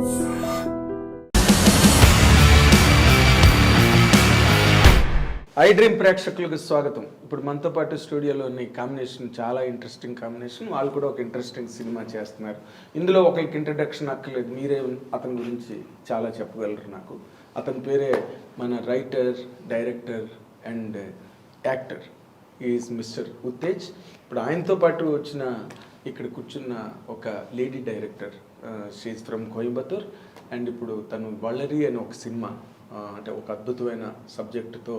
I dream ప్రేక్షకులకు స్వాగతం. ఇప్పుడు మనతో పాటు స్టూడియోలోని కాంబినేషన్ చాలా ఇంట్రెస్టింగ్ కాంబినేషన్. వాళ్ళు కూడా ఒక ఇంట్రెస్టింగ్ సినిమా చేస్తున్నారు. ఇందులో ఒకరికి ఇంట్రడక్షన్ అక్కర్లేదు, మీరే అతని గురించి చాలా చెప్పగలరు నాకు. అతని పేరే మన writer, director and actor is mister Uttej. ఇప్పుడు ఆయనతో పాటు వచ్చిన ఇక్కడ కూర్చున్న ఒక lady director, she from Coimbatore. And ఇప్పుడు తను వల్లరి అని ఒక సినిమా, అంటే ఒక అద్భుతమైన సబ్జెక్టుతో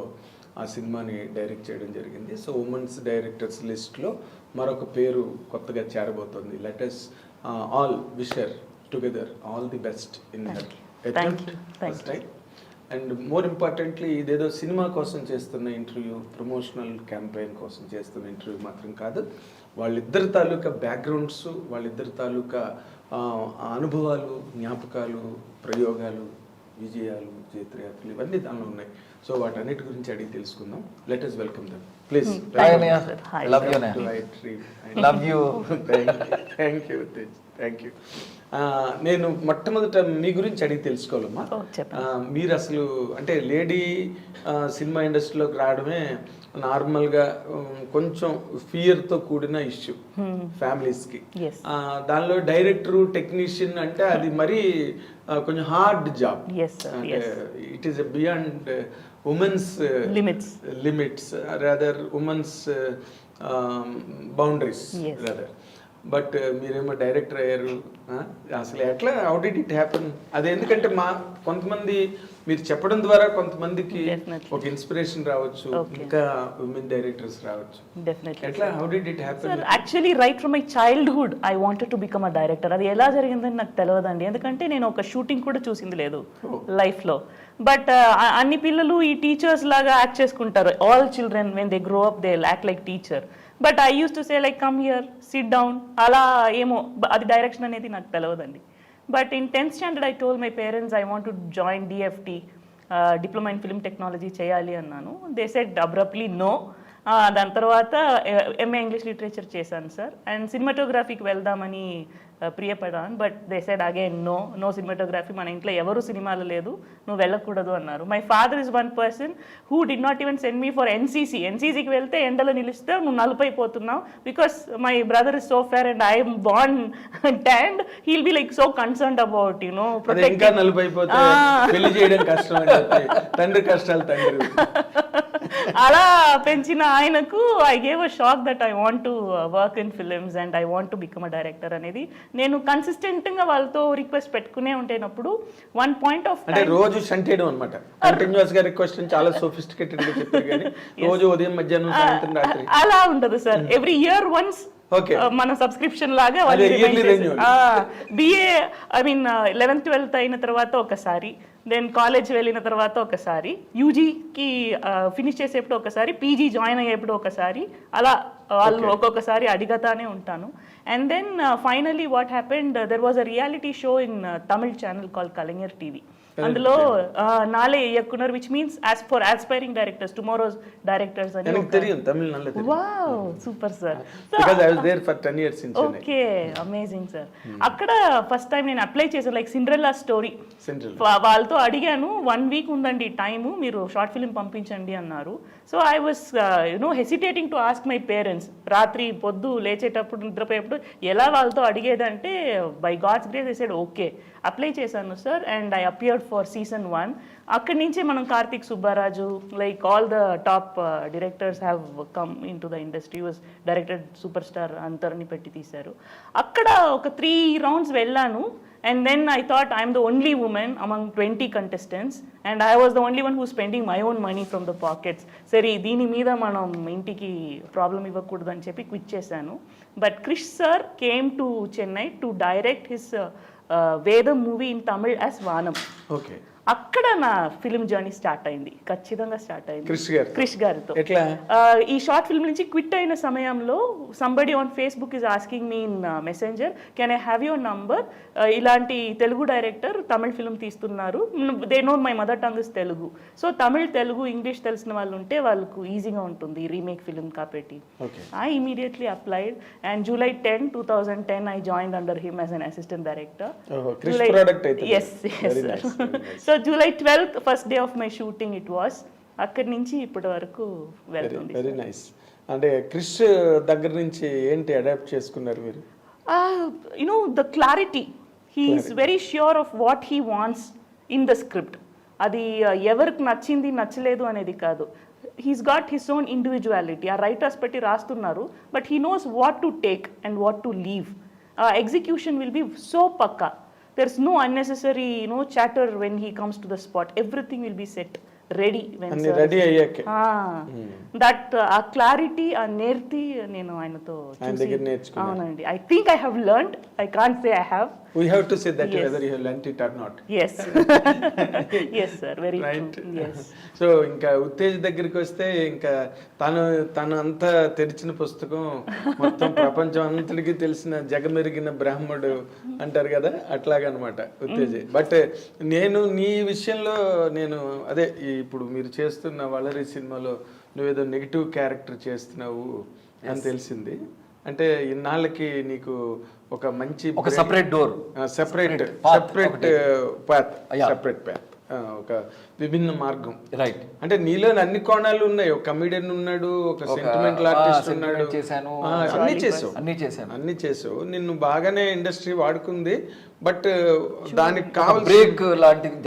ఆ సినిమాని డైరెక్ట్ చేయడం జరిగింది. సో ఉమెన్స్ డైరెక్టర్స్ లిస్ట్లో మరొక పేరు కొత్తగా చేరబోతోంది. Let us all wish her together all the best in her attempt first time. And more importantly, ఇదేదో సినిమా కోసం చేస్తున్న ఇంటర్వ్యూ, ప్రమోషనల్ క్యాంపెయిన్ కోసం చేస్తున్న ఇంటర్వ్యూ మాత్రం కాదు. వాళ్ళిద్దరి తాలూకా బ్యాక్గ్రౌండ్స్, వాళ్ళిద్దరి తాలూకా అనుభవాలు, జ్ఞాపకాలు, ప్రయోగాలు, విజయాలు, జయత్రయాత్రలు ఇవన్నీ దానిలో ఉన్నాయి. సో వాటన్నిటి గురించి అడిగి తెలుసుకుందాం. Let us welcome them please. Thank you. నేను మొట్టమొదట మీ గురించి అడిగి తెలుసుకోవాలమ్మా. మీరు అసలు అంటే లేడీ సినిమా ఇండస్ట్రీలోకి రావడమే నార్మల్గా కొంచెం ఫియర్తో కూడిన ఇష్యూ ఫ్యామిలీస్కి. దానిలో డైరెక్టరు, టెక్నీషియన్ అంటే అది మరీ కొంచెం hard job. It is beyond women's limits, rather women's boundaries rather. But మీరేమో డైరెక్టర్ అయ్యారు. అసలు ఎట్లా, హౌ డిడ్ ఇట్ హ్యాపెన్? అది ఎందుకంటే కొంతమంది మీరు చెప్పడం ద్వారా కొంతమందికి ఒక ఇన్స్పిరేషన్ రావచ్చు, ఇంకా ఉమెన్ డైరెక్టర్స్ రావచ్చు. ఎట్లా, how did it happen? Actually right from my childhood I wanted to become a director. అది ఎలా జరిగిందని నాకు తెలియదండి, ఎందుకంటే నేను ఒక షూటింగ్ కూడా చూసింది లేదు లైఫ్లో. బట్ అన్ని పిల్లలు ఈ టీచర్స్ లాగా యాక్ట్ చేసుకుంటారు. All children when they grow up they act like teacher. But I use to say like come here, sit down, అలా ఏమో అది డైరెక్షన్ అనేది నాకు తెలియదండి. But in 10th standard I told my parents I want to join DFT, diploma in film technology చేయాలి అన్నాను. They said abruptly no. దాని తర్వాత ఎంఏ ఇంగ్లీష్ లిటరేచర్ చేశాను సార్. అండ్ సినిమాటోగ్రఫీకి వెళ్దామని ప్రియపడాను. But they said again no cinematography, మన ఇంట్లో ఎవరు సినిమాలు లేదు, నువ్వు వెళ్ళకూడదు అన్నారు. My father is one person who did not even send me for ఎన్సీసీకి వెళ్తే ఎండలో నిలిస్తే నువ్వు నలుపైపోతున్నావు, because my brother is so fair and I'm born tanned, he'll be like so concerned about అలా పెంచిన ఆయనకు I gave a shock that I want to work in films and I want to become a director అనేది నేను consistent గా వాళ్ళతో request పెట్టుకునే ఉంటేనప్పుడు one point of అంటే రోజు షంటేయడం అన్నమాట. కంటిన్యూస్ గా రిక్వెస్ట్ చాలా సోఫిస్టికేటెడ్ గా చెప్పారు కానీ రోజు ఉదయం మధ్యాహ్నం సాయంత్రం రాత్రి అలా ఉండదు సార్. ఎవ్రీ ఇయర్ వన్స్ మన సబ్స్క్రిప్షన్ లాగా BA I mean 11th 12th అయిన తర్వాత ఒకసారి, దెన్ కాలేజ్ వెళ్ళిన తర్వాత ఒకసారి, యూజీకి ఫినిష్ చేసేప్పుడు ఒకసారి, పీజీ జాయిన్ అయ్యేప్పుడు ఒకసారి, అలా వాళ్ళు ఒక్కొక్కసారి అడిగతానే ఉంటాను. And then finally what happened, there was a reality show in Tamil channel call Kalaignar TV. అందులో నాలే ఇయక్కున్నారు, which means for aspiring directors, tomorrow's directors అని. Wow, super sir. Okay, amazing sir. అక్కడ ఫస్ట్ టైం నేను అప్లై చేశాను, లైక్ సిండ్రెల్లా స్టోరీ. వాళ్ళతో అడిగాను, 1 week ఉందండి టైము, మీరు షార్ట్ ఫిల్మ్ పంపించండి అన్నారు. So I was hesitating to ask my parents. రాత్రి పొద్దు లేచేటప్పుడు, నిద్రపోయేటప్పుడు ఎలా వాళ్ళతో అడిగేదంటే by God's grace I said okay, apply చేశాను sir. And I appeared for season 1. అక్కడి నుంచే మనం Karthik Subbaraju, like all the top directors have come in to the industry, was directed super star అంతర్ని పెట్టి తీశారు. అక్కడ ఒక 3 rounds వెళ్ళాను. And then I thought I'm the only woman among 20 contestants and I was the only one who's spending my own money from the pockets. Sari దీని మీద మనం ఇంటికి ప్రాబ్లం ఇవ్వకూడదు అని చెప్పి క్విట్ చేశాను. But Krish sir came to Chennai to direct his Vedam movie in Tamil as Vaanam. Okay. అక్కడ నా ఫిల్మ్ జర్నీ స్టార్ట్ అయింది, ఖచ్చితంగా స్టార్ట్ అయింది క్రిష్ గారితో. ఎట్లా ఈ షార్ట్ ఫిల్మ్ నుంచి క్విట్ అయిన సమయంలో somebody on Facebook is asking me in messenger, can I have your number, ఇలాంటి తెలుగు డైరెక్టర్ తమిళ్ ఫిల్మ్ తీస్తున్నారు, they know my mother tongue is Telugu, so Tamil Telugu English తెలిసిన వాళ్ళు ఉంటే వాళ్ళకు ఈజీగా ఉంటుంది రీమేక్ ఫిల్మ్ కాబట్టి. I immediately applied and July 10, 2010 I joined under him as an assistant director. Yes. So July 12th first day of my shooting it was. అక్కడి నుంచి ఇప్పటి వరకు వెళ్తుంది. Very nice. అంటే క్రిష్ దగ్గర నుంచి ఏంటి అడాప్ట్ చేసుకున్నారు మీరు? The clarity, he is very sure of what he wants in the script. అది ఎవరికి నచ్చింది నచ్చలేదు అనేది కాదు, he's got his own individuality. ఆ రైటర్స్ పెట్టి రాస్తున్నారు, but he knows what to take and what to leave. Execution will be so pakka. There's no unnecessary chatter when he comes to the spot. Everything will be set ready when ready అయ్యాక that ఆ clarity, ఆ నేర్తి నేను ఆయనతో అవునండి. I think I have learned, I can't say I have. We have to say that whether you have learnt it or not. Yes. Yes sir, very right. true. Yes. So ఇంకా ఉత్తేజ్ దగ్గరికి వస్తే ఇంకా తను అంతా తెరిచిన పుస్తకం, మొత్తం ప్రపంచం అంతటికి తెలిసిన జగమెరిగిన బ్రాహ్మడు అంటారు కదా, అట్లాగనమాట ఉత్తేజ్. బట్ నేను నీ విషయంలో నేను అదే ఇప్పుడు మీరు చేస్తున్న వలరి సినిమాలో నువ్వేదో నెగిటివ్ క్యారెక్టర్ చేస్తున్నావు అని తెలిసింది. అంటే ఇన్నాళ్ళకి నీకు ఒక మంచి సెపరేట్ డోర్, సెపరేట్ ప్యాత్, ఒక విభిన్న మార్గం. రైట్. అంటే నీలో అన్ని కోణాలు ఉన్నాయి. ఒక కమెడియన్ ఉన్నాడు, ఒక సెంటిమెంటల్ ఆర్టిస్ట్ ఉన్నాడు, అన్ని చేసావు. నిన్ను బాగానే ఇండస్ట్రీ వాడుకుంది, బట్ దానికి కావాలి బ్రేక్ లాంటిది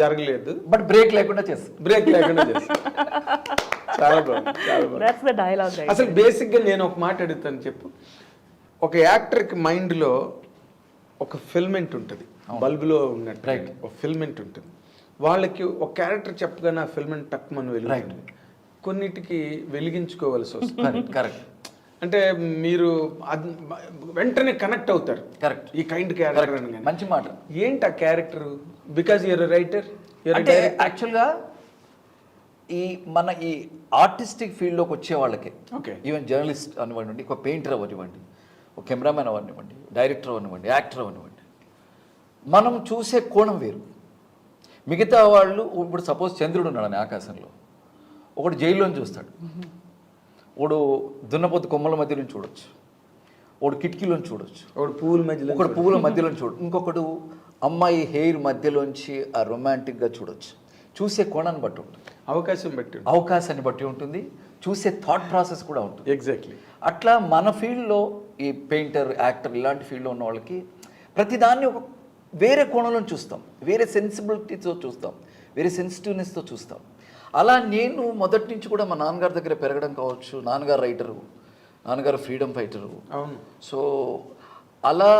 జరగలేదు. బట్ బ్రేక్ లేకుండా చేస్తా. చాలా బాగుంది. అసలు బేసిక్ గా నేను ఒక మాట అడుగుతాను, చెప్పు. ఒక యాక్టర్కి మైండ్లో ఒక ఫిల్మెంట్ ఉంటుంది, బల్బులో ఉన్నట్టు ఒక ఫిల్మెంట్ ఉంటుంది. వాళ్ళకి ఒక క్యారెక్టర్ చెప్పగానే ఆ ఫిల్మెంట్ టక్మని వెలుగుతుంది, కొన్నిటికి వెలిగించుకోవాల్సి వస్తుంది. కరెక్ట్. అంటే మీరు వెంటనే కనెక్ట్ అవుతారు. కరెక్ట్. ఈ కైండ్ క్యారెక్టర్ అని. మంచి మాట. ఏంటి ఆ క్యారెక్టర్? Because your writer. అంటే యాక్చువల్గా మన ఈ ఆర్టిస్టిక్ ఫీల్డ్లోకి వచ్చే వాళ్ళకి, ఈవెన్ జర్నలిస్ట్ అనివ్వండి, ఒక పెయింటర్ అవ్వనివ్వండి, ఒక కెమెరామెన్ అవ్వనివ్వండి, డైరెక్టర్ అవ్వనివ్వండి, యాక్టర్ అవ్వనివ్వండి, మనం చూసే కోణం వేరు. మిగతా వాళ్ళు ఇప్పుడు సపోజ్ చంద్రుడు ఉన్నాడని ఆకాశంలో, ఒకడు జైల్లోని చూస్తాడు, ఒకడు దున్నపోతు కొమ్మల మధ్య నుంచి చూడొచ్చు, ఒకడు కిటికీలోని చూడొచ్చు, ఒకడు పువ్వుల మధ్యలోంచి చూడొచ్చు, ఇంకొకడు అమ్మాయి హెయిర్ మధ్యలోంచి ఆ రొమాంటిక్గా చూడొచ్చు. చూసే కోణాన్ని బట్టి ఉంటుంది, అవకాశాన్ని బట్టి ఉంటుంది, చూసే థాట్ ప్రాసెస్ కూడా ఉంటుంది. ఎగ్జాక్ట్లీ. అట్లా మన ఫీల్డ్లో ఈ పెయింటర్, యాక్టర్ ఇలాంటి ఫీల్డ్లో ఉన్న వాళ్ళకి ప్రతిదాన్ని ఒక వేరే కోణంలో చూస్తాం, వేరే సెన్సిబిలిటీతో చూస్తాం, వేరే సెన్సిటివ్నెస్తో చూస్తాం. అలా నేను మొదటి నుంచి కూడా మా నాన్నగారి దగ్గర పెరగడం కావచ్చు, నాన్నగారు రైటరు, నాన్నగారు ఫ్రీడమ్ ఫైటరు. అవును. సో అలా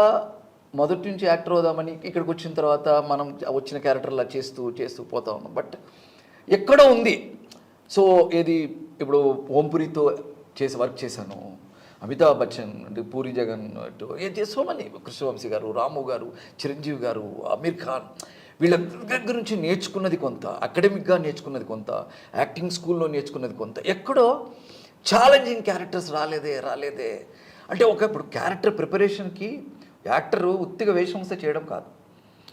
మొదటి నుంచి యాక్టర్ అవుదామని ఇక్కడికి వచ్చిన తర్వాత మనం వచ్చిన క్యారెక్టర్లా చేస్తూ పోతా ఉన్నాం. బట్ ఎక్కడో ఉంది. సో ఏది ఇప్పుడు ఓంపురితో వర్క్ చేశాను, అమితాబ్ బచ్చన్ అంటే పూరి జగన్ సో మనీ, కృష్ణవంశీ గారు, రాము గారు, చిరంజీవి గారు, అమీర్ ఖాన్, వీళ్ళ దగ్గర నుంచి నేర్చుకున్నది కొంత, అకాడమిక్గా నేర్చుకున్నది కొంత, యాక్టింగ్ స్కూల్లో నేర్చుకున్నది కొంత. ఎక్కడో ఛాలెంజింగ్ క్యారెక్టర్స్ రాలేదే అంటే ఇప్పుడు క్యారెక్టర్ ప్రిపరేషన్కి యాక్టర్ ఉత్తిగా వేషం వస్తే చేయడం కాదు.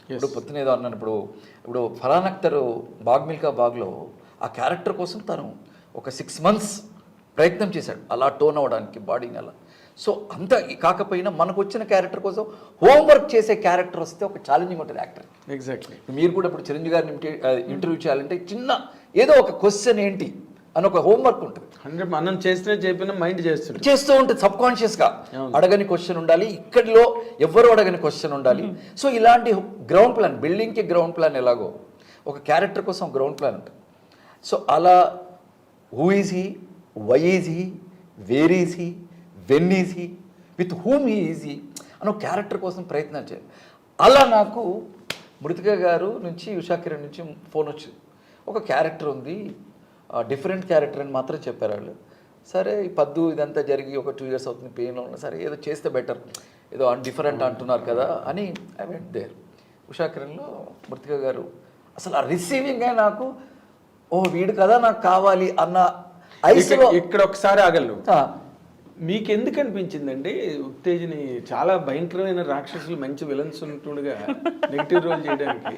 ఇప్పుడు పొద్దునేదో అన్నాను, ఇప్పుడు ఫరాన్ అఖ్తర్ బాగ్ మిల్కా బాగ్లో ఆ క్యారెక్టర్ కోసం తను ఒక 6 months ప్రయత్నం చేశాడు అలా టోన్ అవ్వడానికి బాడీని అలా. సో అంత కాకపోయినా మనకు వచ్చిన క్యారెక్టర్ కోసం హోంవర్క్ చేసే క్యారెక్టర్ వస్తే ఒక ఛాలెంజింగ్ ఉంటుంది యాక్టర్. ఎగ్జాక్ట్లీ. మీరు కూడా ఇప్పుడు చిరంజీవి గారిని ఇంటర్వ్యూ చేయాలంటే చిన్న ఏదో ఒక క్వశ్చన్ ఏంటి అని ఒక హోంవర్క్ ఉంటుంది. మనం చెప్పిన మైండ్ చేస్తూ ఉంటుంది, సబ్ కాన్షియస్గా అడగని క్వశ్చన్ ఉండాలి, ఇక్కడిలో ఎవరు అడగని క్వశ్చన్ ఉండాలి. సో ఇలాంటి గ్రౌండ్ ప్లాన్, బిల్డింగ్కి గ్రౌండ్ ప్లాన్ ఎలాగో ఒక క్యారెక్టర్ కోసం గ్రౌండ్ ప్లాన్ ఉంటుంది. సో అలా who is he, why is he, where is he, when is he, with whom he is he అని ఒక క్యారెక్టర్ కోసం ప్రయత్నం చేయాలి. అలా నాకు మృతిక గారు నుంచి, ఉషా కిరణ్ నుంచి ఫోన్ వచ్చింది, ఒక క్యారెక్టర్ ఉంది, డిఫరెంట్ క్యారెక్టర్ అని మాత్రం చెప్పారు వాళ్ళు. సరే ఈ పద్దు ఇదంతా జరిగి ఒక 2 years అవుతుంది, పెయిన్లో ఉన్నా, సరే ఏదో చేస్తే బెటర్, ఏదో డిఫరెంట్ అంటున్నారు కదా అని ఐ వెంట్ దేర్. ఉషా కిరణ్లో మృతిక గారు అసలు ఆ రిసీవింగే నాకు ఓ వీడు కదా నాకు కావాలి అన్న ఐస్లో ఇక్కడ ఒకసారి ఆగలు మీకు ఎందుకు అనిపించిందండి ఉత్తేజని చాలా భయంకరమైన రాక్షసులు మంచి విలన్స్ ఉంటుండగా నెగిటివ్ రోల్ చేయడానికి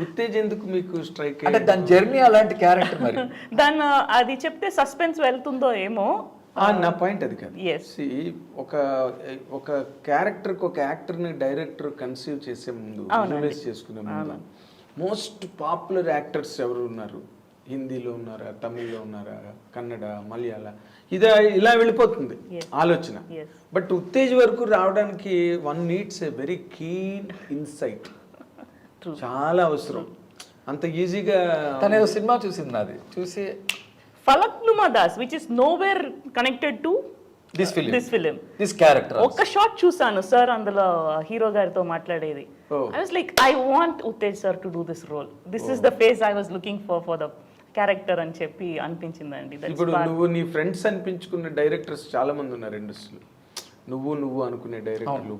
ఉత్తేజ్ ఎందుకు మీకు స్ట్రైక్ అంటే దాని జర్నీ అలాంటి క్యారెక్టర్ మరి దాన్ని అది చెప్తే సస్పెన్స్ వెళ్తుందో ఏమో. నా పాయింట్ అది కాదు. Yes. ఒక క్యారెక్టర్కి ఒక యాక్టర్ని డైరెక్టర్ కన్సీవ్ చేసే ముందు విజువలైజ్ చేసుకునే ముందు మోస్ట్ పాపులర్ యాక్టర్స్ ఎవరు ఉన్నారు? హిందీలో ఉన్నారా, తమిళ్లో ఉన్నారా, కన్నడ, మలయాళ, ఇలా వెళ్ళిపోతుంది ఆలోచన. బట్ ఉత్తేజ్ వరకు రావడానికి one needs a very keen insight, చాలా అవసరం. అంత ఈజీగా తను ఏదో సినిమా చూసింది నాది, చూసి Falaknuma Das which is nowhere connected to this film this character. ఒక్క షాట్ చూసాను సార్ అందులో హీరో గారితో మాట్లాడేది. I was like I want Uttej sir to do this role, this is the face I was looking for the character అని చెప్పి అనిపించిందండి. ఇప్పుడు నువ్వు నీ ఫ్రెండ్స్ అనిపించుకున్న డైరెక్టర్స్ చాలా మంది ఉన్నారు ఇండస్ట్రీలో. నువ్వు అనుకునే డైరెక్టర్లు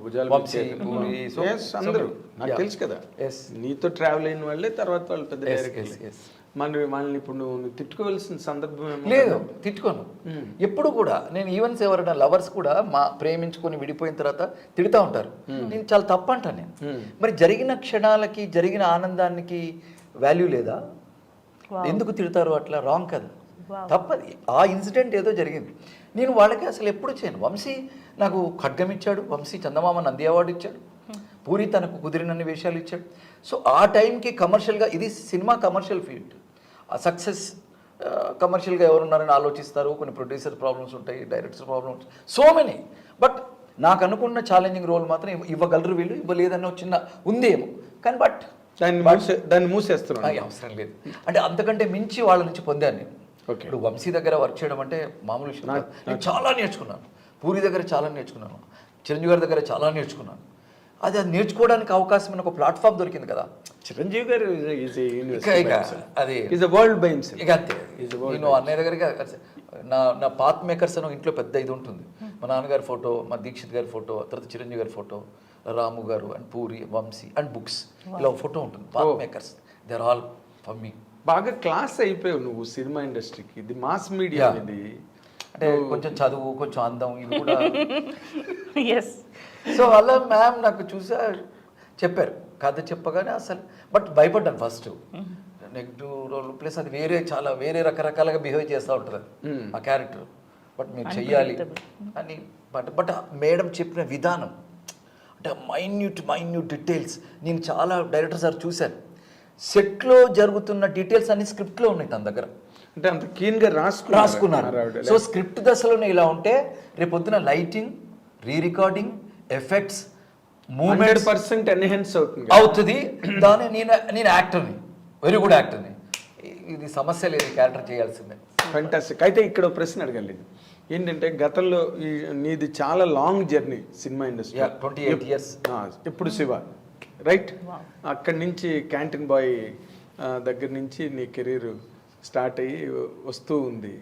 అందరూ నాకు తెలుసు కదా, నీతో ట్రావెల్ అయిన వాళ్ళే తర్వాత వాళ్ళు పెద్ద డైరెక్టర్లు. వాళ్ళని ఇప్పుడు నువ్వు తిట్టుకోవాల్సిన సందర్భం లేదు, తిట్టుకోను ఎప్పుడు కూడా. నేను ఈవెన్స్ ఎవరైనా లవర్స్ కూడా మా ప్రేమించుకొని విడిపోయిన తర్వాత తిడుతూ ఉంటారు, నేను చాలా తప్పు అంటాను నేను. మరి జరిగిన క్షణాలకి జరిగిన ఆనందానికి వాల్యూ లేదా? ఎందుకు తిడతారు అట్లా? రాంగ్ కదా, తప్పది. ఆ ఇన్సిడెంట్ ఏదో జరిగింది, నేను వాళ్ళకి అసలు ఎప్పుడు చేయను. వంశీ నాకు ఖడ్గం ఇచ్చాడు, వంశీ చందమామ నంది అవార్డు ఇచ్చాడు, పూరి తనకు కుదిరినన్ని వేషాలు ఇచ్చాడు. సో ఆ టైంకి కమర్షియల్గా ఇది సినిమా కమర్షియల్ ఫీల్డ్, ఆ సక్సెస్ కమర్షియల్గా ఎవరున్నారని ఆలోచిస్తారు. కొన్ని ప్రొడ్యూసర్ ప్రాబ్లమ్స్ ఉంటాయి, director problems, so many. But నాకు అనుకున్న ఛాలెంజింగ్ రోల్ మాత్రం ఇవ్వగలరు వీళ్ళు, ఇవ్వలేదన్న చిన్న ఉందేమో కానీ బట్ దాన్ని మూసేస్తున్నాను, అవసరం లేదు. అంటే అంతకంటే మించి వాళ్ళ నుంచి పొందాను నేను. ఇప్పుడు వంశీ దగ్గర వర్క్ చేయడం అంటే మామూలు విషయం కాదు. నేను చాలా నేర్చుకున్నాను, పూరి దగ్గర చాలా నేర్చుకున్నాను, చిరంజీవి గారి దగ్గర చాలా నేర్చుకున్నాను. అది నేర్చుకోవడానికి అవకాశం ఒక ప్లాట్ఫామ్ దొరికింది కదా. చిరంజీవి గారు అది వరల్డ్ బై హిమ్సెల్ఫ్. ఇక అంతే. నేను అన్నయ్య దగ్గరికి నా పాత్ మేకర్స్ అని ఇంట్లో పెద్ద ఇది ఉంటుంది. మా నాన్నగారి ఫోటో, మా దీక్షిత్ గారి ఫోటో, తర్వాత చిరంజీవి గారి photo, Ramu garu and Puri, Vamsi and books, ఇలా ఫోటో ఉంటుంది. Path makers they are all for me. బాగా క్లాస్ అయిపోయావు నువ్వు సినిమా ఇండస్ట్రీకి. ఇది మాస్ మీడియా, ఇది అంటే కొంచెం చదువు, కొంచెం అందం, ఇది కూడా. ఎస్. సో అలా మ్యామ్ నాకు చూసా చెప్పారు కథ చెప్పగానే అసలు, బట్ భయపడ్డాను ఫస్ట్. నెగిటివ్ రోల్ ప్లస్ అది వేరే రకరకాలుగా బిహేవ్ చేస్తూ ఉంటుంది ఆ క్యారెక్టర్. బట్ మీరు చెయ్యాలి అని. బట్ మేడం చెప్పిన విధానం అంటే మైన్యూట్ డీటెయిల్స్. నేను చాలా డైరెక్టర్ సార్ చూశాను, సెట్లో జరుగుతున్న డీటెయిల్స్ అన్ని స్క్రిప్ట్లో ఉన్నాయి తన దగ్గర. అంటే అంత క్లీన్గా రాసుకున్నారు. సో స్క్రిప్ట్ దశలోనే ఇలా ఉంటే రేపొద్దున lighting, re recording, effects, moment 100% enhance అవుతుంది. దాన్ని నేను యాక్టర్ని, వెరీ గుడ్ యాక్టర్ని, ఇది సమస్య లేదు, క్యారెక్టర్ చేయాల్సిందే. ఫెంటాస్టిక్. అయితే ఇక్కడ ప్రశ్న అడగలేదు ఏంటంటే, గతంలో నీది చాలా long journey cinema industry, 28 years. ఇప్పుడు శివ రైట్, అక్కడి నుంచి క్యాంటీన్ బాయ్ దగ్గర నుంచి నీ కెరీర్ స్టార్ట్ అయ్యి వస్తూ ఉంది.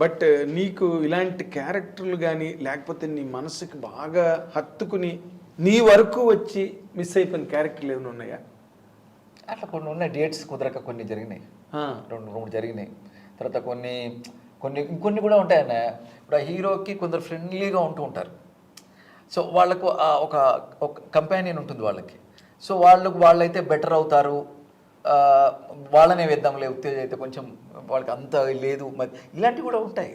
బట్ నీకు ఇలాంటి క్యారెక్టర్లు కానీ లేకపోతే నీ మనసుకి బాగా హత్తుకుని నీ వరకు వచ్చి మిస్ అయిపోయిన క్యారెక్టర్లు ఏమైనా ఉన్నాయా? అట్లా కొన్ని ఉన్నాయి, డేట్స్ కుదరక కొన్ని జరిగినాయి, 2-3 జరిగినాయి. తర్వాత ఇంకొన్ని కూడా ఉంటాయన్న. ఇప్పుడు ఆ హీరోకి కొందరు ఫ్రెండ్లీగా ఉంటూ ఉంటారు. సో వాళ్ళకు ఒక కంపానియన్ ఉంటుంది వాళ్ళకి. సో వాళ్ళైతే బెటర్ అవుతారు, వాళ్ళనే వేద్దాంలే, ఉత్తేజ్ అయితే కొంచెం వాళ్ళకి అంత లేదు, మరి ఇలాంటివి కూడా ఉంటాయి.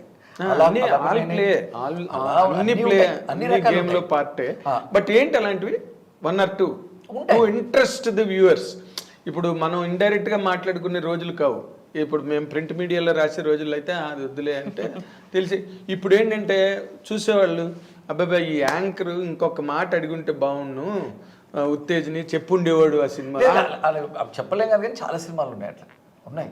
బట్ ఏంటి అలాంటివి 1 or 2 ఇంట్రెస్ట్ ది వ్యూవర్స్. ఇప్పుడు మనం ఇండైరెక్ట్ గా మాట్లాడుకునే రోజులు కావు. ఇప్పుడు మేము ప్రింట్ మీడియాలో రాసే రోజుల్లో అయితే అది వద్దులే అంటే తెలిసి. ఇప్పుడు ఏంటంటే చూసేవాళ్ళు, అబ్బాయి ఈ యాంకర్ ఇంకొక మాట అడిగుంటే బాగుండు, ఉత్తేజ్ని చెప్పుండేవాడు ఆ సినిమా. చెప్పలేం కదా, కానీ చాలా సినిమాలు ఉన్నాయి అట్లా ఉన్నాయి.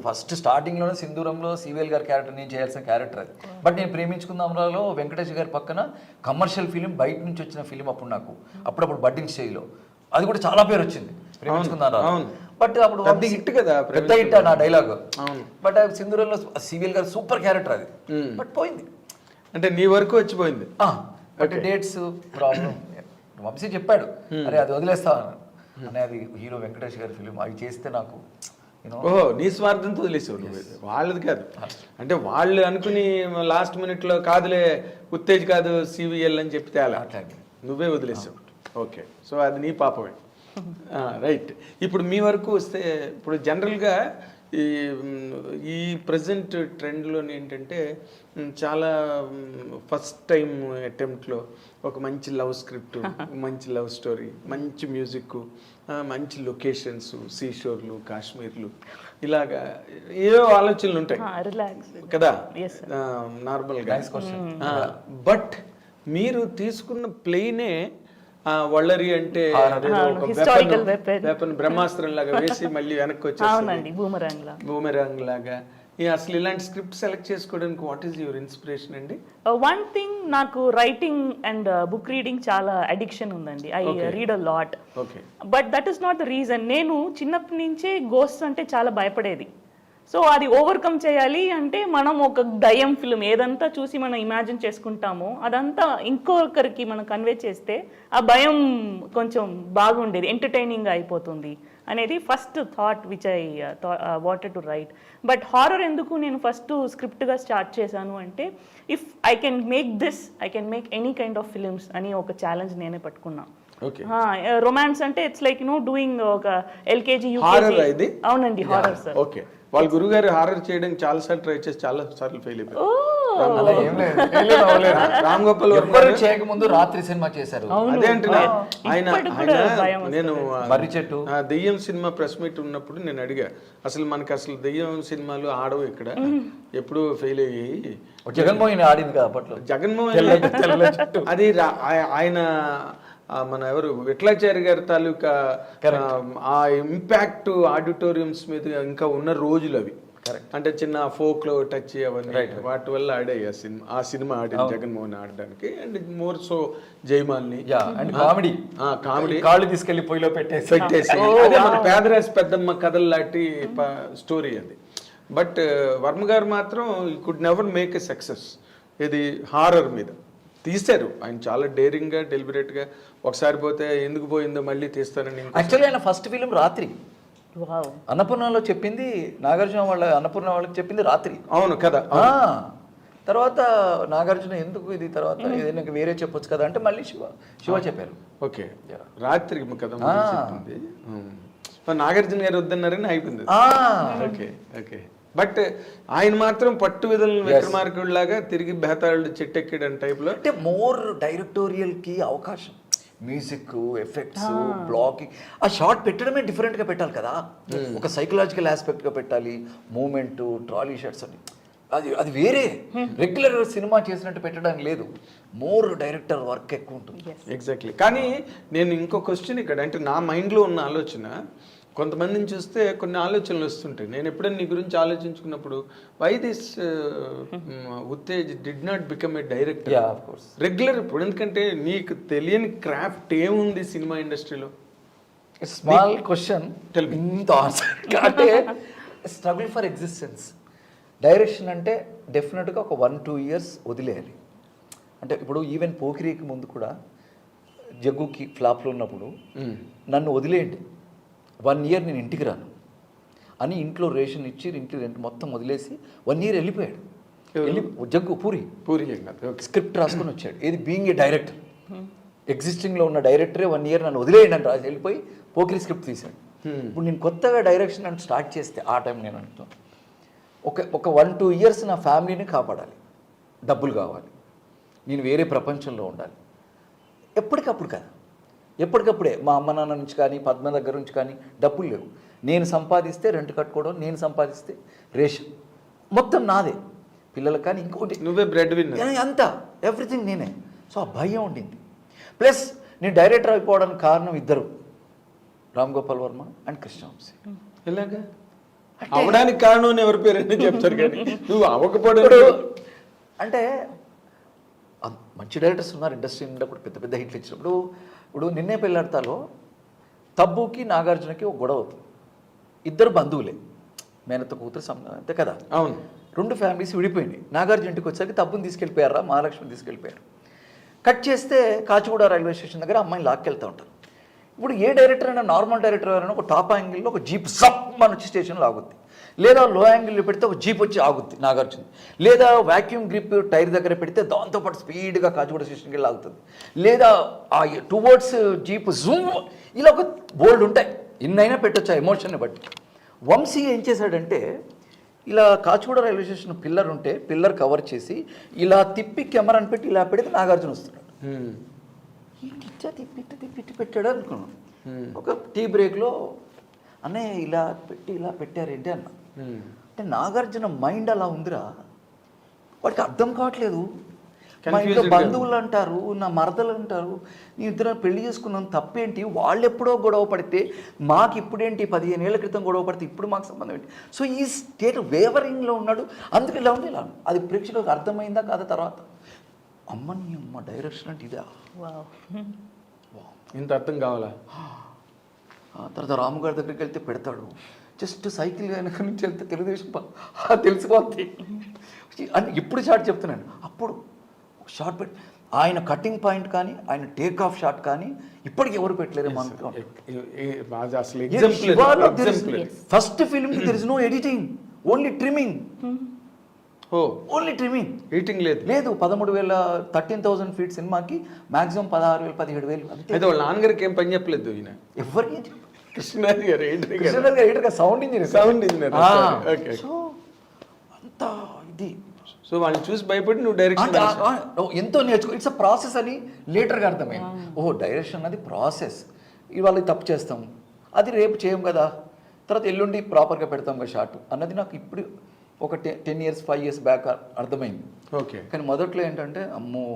ఫస్ట్ స్టార్టింగ్లోనే సింధూరంలో సివిఎల్ గారి క్యారెక్టర్ నేను చేయాల్సిన క్యారెక్టర్ అది. బట్ నేను ప్రేమించుకుందాంలో వెంకటేష్ గారి పక్కన కమర్షియల్ ఫిలిం, బయట నుంచి వచ్చిన ఫిలిం అప్పుడు నాకు అప్పుడప్పుడు బడ్డింగ్ స్టేజ్లో అది కూడా చాలా పేరు వచ్చింది, ప్రేమించుకుందాం. బట్ అప్పుడు హిట్ కదా, పెద్ద హిట్ నా డైలాగ్. బట్ సింధూరంలో సివిఎల్ గారు సూపర్ క్యారెక్టర్ అది, బట్ పోయింది. అంటే నీ వరకు వచ్చిపోయింది. But dates problem. వంశీ చెప్పాడు, అరే అది వదిలేస్తా అని. అది హీరో వెంకటేష్ గారి ఫిలిం, అవి చేస్తే నాకు ఓహో నీ స్వార్థంతో వదిలేసావు నువ్వు, వాళ్ళది కాదు. అంటే వాళ్ళు అనుకుని లాస్ట్ మినిట్లో కాదులే ఉత్తేజ్ కాదు సివిఎల్ అని చెప్తే అలా నువ్వే వదిలేసావు. ఓకే, సో అది నీ పాపమే. రైట్. ఇప్పుడు మీ వరకు వస్తే, ఇప్పుడు జనరల్గా ఈ ప్రజెంట్ ట్రెండ్లో ఏంటంటే చాలా ఫస్ట్ టైం అటెంప్ట్లో ఒక మంచి లవ్ స్క్రిప్ట్, మంచి లవ్ స్టోరీ, మంచి మ్యూజిక్, మంచి లొకేషన్స్, సీషోర్లు, కాశ్మీర్లు, ఇలాగా ఏవో ఆలోచనలు ఉంటాయి కదా నార్మల్గా. బట్ మీరు తీసుకున్న ప్లేనే వళ్ళరి అంటే వెపన్ బ్రహ్మాస్త్రం లాగా వేసి మళ్ళీ వెనక్కి వచ్చేసి బూమెరాంగ్ లాగా. అసలు ఇలాంటి స్క్రిప్ట్ సెలెక్ట్ చేసుకోవడానికి వాట్ ఈస్ యువర్ ఇన్స్పిరేషన్ అండి? వన్ థింగ్, నాకు రైటింగ్ అండ్ బుక్ రీడింగ్ చాలా అడిక్షన్ ఉందండి. I read a lot. But that is not the reason. నేను చిన్నప్పటి నుంచే గోస్ట్ అంటే చాలా భయపడేది. సో అది ఓవర్కమ్ చేయాలి అంటే మనం ఒక దయ్యం ఫిల్మ్ ఏదంతా చూసి మనం ఇమాజిన్ చేసుకుంటామో అదంతా ఇంకొకరికి మనం కన్వే చేస్తే ఆ భయం కొంచెం బాగుండేది, ఎంటర్టైనింగ్ అయిపోతుంది అనేది first thought which I wanted to right. But horror ఎందుకు నేను ఫస్ట్ స్క్రిప్ట్గా స్టార్ట్ చేశాను అంటే, if I can make this, I can make any kind of films అని ఒక ఛాలెంజ్ నేనే పట్టుకున్నా. రొమాన్స్ అంటే ఇట్స్ లైక్ డూయింగ్ ఒక ఎల్కేజీ యూకేజీ. అవునండి, హారర్ సార్. ఓకే, వాళ్ళ గురుగారు హారర్ చేయడానికి చాలా సార్లు ట్రై చేసి చాలా సార్లు ఫెయిల్ అయిపోయారు. రామ్ గోపాల్ వర్మ చేయకముందు రాత్రి సినిమా చేశారు. అదేంటున్నా ఆయన నేను దెయ్యం సినిమా ప్రెస్ మీట్ ఉన్నప్పుడు నేను అడిగా, అసలు మనకి అసలు దెయ్యం సినిమాలు ఆడవు ఇక్కడ, ఎప్పుడు ఫెయిల్ అయ్యి. జగన్మోహన్ ఆడింది కదా అప్పట్లో. జగన్మోహన్ అది ఆయన మన ఎవరు విఠలాచారి గారి తాలూకా ఆ ఇంపాక్ట్ ఆడిటోరియంస్ మీద ఇంకా ఉన్న రోజులు అవి. అంటే చిన్న ఫోక్ లో టచ్ అవన్నీ వాటి వల్ల ఆడాయి ఆ సినిమా ఆడింది జగన్మోహన్ ఆడడానికి. అండ్ మోర్ సో జయమాల్ని కామెడీ కాళ్ళు తీసుకెళ్లి పొయ్యిలో పెట్టేసి అదే మన పేదరాశి పెద్దమ్మ కథలు లాంటి స్టోరీ అది. బట్ వర్మ గారు మాత్రం could never make a success. ఇది హారర్ మీద తీశారు ఆయన చాలా డేరింగ్ గా, డెలిబరేట్ గా. ఒకసారి పోతే ఎందుకు పోయిందో మళ్ళీ తీస్తానని. యాక్చువల్లీ ఆయన ఫస్ట్ ఫిలిం రాత్రి అన్నపూర్ణలో చెప్పింది, నాగార్జున వాళ్ళ అన్నపూర్ణ వాళ్ళకి చెప్పింది రాత్రి. అవును కదా. తర్వాత నాగార్జున ఎందుకు ఇది, తర్వాత ఏదైనా వేరే చెప్పొచ్చు కదా అంటే మళ్ళీ శివ చెప్పారు. ఓకే, రాత్రి కదా చెప్పింది. నాగార్జున గారు వద్దన్నారని అయిపోయింది. Okay okay. బట్ ఆయన మాత్రం పట్టు విధులను విక్రమార్కుడిలాగా తిరిగి బేతాళుడు చెట్టెక్కిడని టైప్లో. అంటే మోర్ డైరెక్టోరియల్కి అవకాశం, మ్యూజిక్, ఎఫెక్ట్స్, బ్లాకింగ్, ఆ షార్ట్ పెట్టడమే డిఫరెంట్గా పెట్టాలి కదా. ఒక సైకలాజికల్ ఆస్పెక్ట్గా పెట్టాలి, మూమెంట్, ట్రాలీ షాట్స్ అని. అది వేరే రెగ్యులర్ సినిమా చేసినట్టు పెట్టడానికి లేదు. మోర్ డైరెక్టర్ వర్క్ ఎక్కువ ఉంటుంది. ఎగ్జాక్ట్లీ. కానీ నేను ఇంకో క్వశ్చన్ ఇక్కడ, అంటే నా మైండ్లో ఉన్న ఆలోచన, కొంతమందిని చూస్తే కొన్ని ఆలోచనలు వస్తుంటాయి. నేను ఎప్పుడైనా నీ గురించి ఆలోచించుకున్నప్పుడు, why this Uttej did not become a director regular ఇప్పుడు? ఎందుకంటే నీకు తెలియని క్రాఫ్ట్ ఏముంది సినిమా ఇండస్ట్రీలో? స్మాల్ క్వశ్చన్, ఇంత ఆన్సర్ అంటే స్ట్రగుల్ ఫర్ ఎగ్జిస్టెన్స్. డైరెక్షన్ అంటే డెఫినెట్గా ఒక 1-2 years వదిలేయాలి. అంటే ఇప్పుడు ఈవెన్ పోకిరీకి ముందు కూడా జగ్గుకి ఫ్లాప్లో ఉన్నప్పుడు నన్ను వదిలేయండి, 1 year నేను ఇంటికి రాను అని ఇంట్లో రేషన్ ఇచ్చి ఇంటి రెంట్ మొత్తం వదిలేసి 1 year వెళ్ళిపోయాడు. జగ్గు పూరి స్క్రిప్ట్ రాసుకొని వచ్చాడు. ఏది బీయింగ్ ఏ డైరెక్టర్, ఎగ్జిస్టింగ్లో ఉన్న డైరెక్టరే 1 year నన్ను వదిలేయండి అని రాసి వెళ్ళిపోయి పోకిరి స్క్రిప్ట్ తీశాడు. ఇప్పుడు నేను కొత్తగా డైరెక్షన్ అని స్టార్ట్ చేస్తే ఆ టైం నేను అంటున్నాను, ఒక 1-2 years నా ఫ్యామిలీని కాపాడాలి, డబ్బులు కావాలి, నేను వేరే ప్రపంచంలో ఉండాలి. ఎప్పటికప్పుడు కదా, ఎప్పటికప్పుడే మా అమ్మ నాన్న నుంచి కానీ పద్మ దగ్గర నుంచి కానీ డబ్బులు లేవు. నేను సంపాదిస్తే రెంట్ కట్టుకోవడం, నేను సంపాదిస్తే రేషన్ మొత్తం నాదే, పిల్లలకు కానీ ఇంకోటి నువ్వే బ్రెడ్ విన్నర్, అంతా ఎవ్రీథింగ్ నేనే. సో ఆ భయం ఉండింది. ప్లస్ నేను డైరెక్టర్ అయిపోవడానికి కారణం ఇద్దరు, రామ్ గోపాల్ వర్మ అండ్ కృష్ణవంశీ. ఎలాగా అవడానికి కారణం ఎవరి పేరు చెప్తారు కానీ నువ్వు అవ్వకపోవడం అంటే మంచి డైరెక్టర్స్ ఉన్నారు ఇండస్ట్రీ నుండి కూడా పెద్ద పెద్ద హిట్లు ఇచ్చినప్పుడు. ఇప్పుడు నిన్నే పెళ్ళాడతాలో తబ్బుకి నాగార్జునకి ఒక గొడవ అవుతుంది. ఇద్దరు బంధువులే, మేనత్త కూతురు అంతే కదా. అవును, 2 ఫ్యామిలీస్ విడిపోయింది. నాగార్జున ఇంటికి వచ్చాక తబ్బుని తీసుకెళ్ళిపోయారా, మహాలక్ష్మిని తీసుకెళ్ళిపోయారు. కట్ చేస్తే కాచిగూడ రైల్వే స్టేషన్ దగ్గర అమ్మాయిని లాక్కెళ్తూ ఉంటారు. ఇప్పుడు ఏ డైరెక్టర్ అయినా నార్మల్ డైరెక్టర్ అయినా ఒక టాప్ యాంగిల్లో ఒక జీప్ సప్ మన వచ్చి స్టేషన్లో ఆగుద్ది, లేదా లో యాంగిల్లో పెడితే ఒక జీప్ వచ్చి ఆగుద్ది నాగార్జున, లేదా వాక్యూమ్ గ్రిప్ టైర్ దగ్గర పెడితే దాంతోపాటు స్పీడ్గా కాచిగూడ స్టేషన్కి వెళ్ళి ఆగుతుంది, లేదా ఆ టువర్డ్స్ జీప్ జూమ్, ఇలా ఒక బోల్డ్ ఉంటాయి. ఇన్నైనా పెట్టొచ్చు ఆ ఎమోషన్ని బట్టి. వంశీ ఏం చేశాడంటే ఇలా కాచిగూడ రైల్వే స్టేషన్ పిల్లర్ ఉంటే పిల్లర్ కవర్ చేసి ఇలా తిప్పి కెమెరాని పెట్టి ఇలా పెడితే నాగార్జున వస్తున్నాడు. ఇట్లా తిప్పి పెట్టాడు అనుకున్నాను. ఒక టీ బ్రేక్లో అన్నయ్య ఇలా పెట్టారేంటి అన్న. అంటే నాగార్జున మైండ్ అలా ఉందిరా, వాడికి అర్థం కావట్లేదు. మా ఇంట్లో బంధువులు అంటారు, నా మరదలు అంటారు, నీ ఇద్దరు పెళ్లి చేసుకున్నాను తప్పేంటి, వాళ్ళు ఎప్పుడో గొడవ పడితే మాకు ఇప్పుడేంటి, 15 ఏళ్ల క్రితం గొడవ పడితే ఇప్పుడు మాకు సంబంధం ఏంటి. సో ఈ స్టేట్ వేవరింగ్లో ఉన్నాడు, అందుకు ఇలా ఉంది ఇలా. అది ప్రేక్షకులకు అర్థమైందా కాదా తర్వాత, అమ్మని అమ్మ డైరెక్షన్ అంటే ఇదా, ఇంత అర్థం కావాలా. తర్వాత రాము గారి దగ్గరికి వెళ్తే పెడతాడు, జస్ట్ సైకిల్ వెనక నుంచి వెళ్తే తెలుగుదేశం తెలిసిపోద్ది అని ఇప్పుడు షార్ట్ చెప్తున్నాను. అప్పుడు షార్ట్ పెట్టి ఆయన కటింగ్ పాయింట్ కానీ ఆయన టేక్ ఆఫ్ షాట్ కానీ ఇప్పటికి ఎవరు పెట్టలేరు మనకు. First film there is no editing, only trimming. Only trimming, editing లేదు. 13,000 ఫీట్ సినిమాకి మాక్సిమం 16,000 17,000. అయితే వాళ్ళ నాన్నగారికి ఏం పని చెప్పలేదు ఈయన. ఎవరికి కృష్ణరాజు గారు సౌండ్ ఇంజనీర్. సో అంత ఇది. సో వాళ్ళని చూసి భయపడి నువ్వు డైరెక్షన్ ఎంతో నేర్చుకో. ఇట్స్ అ ప్రాసెస్ అని లేటర్గా అర్థమైంది. ఓహో డైరెక్షన్ అన్నది ప్రాసెస్, ఇవాళ తప్పు చేస్తాం, అది రేపు చేయం కదా, తర్వాత ఎల్లుండి ప్రాపర్గా పెడతాం కదా షార్ట్ అన్నది నాకు ఇప్పుడు ఒక 10 years 5 years బ్యాక్ అర్థమైంది. ఓకే. కానీ మొదట్లో ఏంటంటే అమ్మో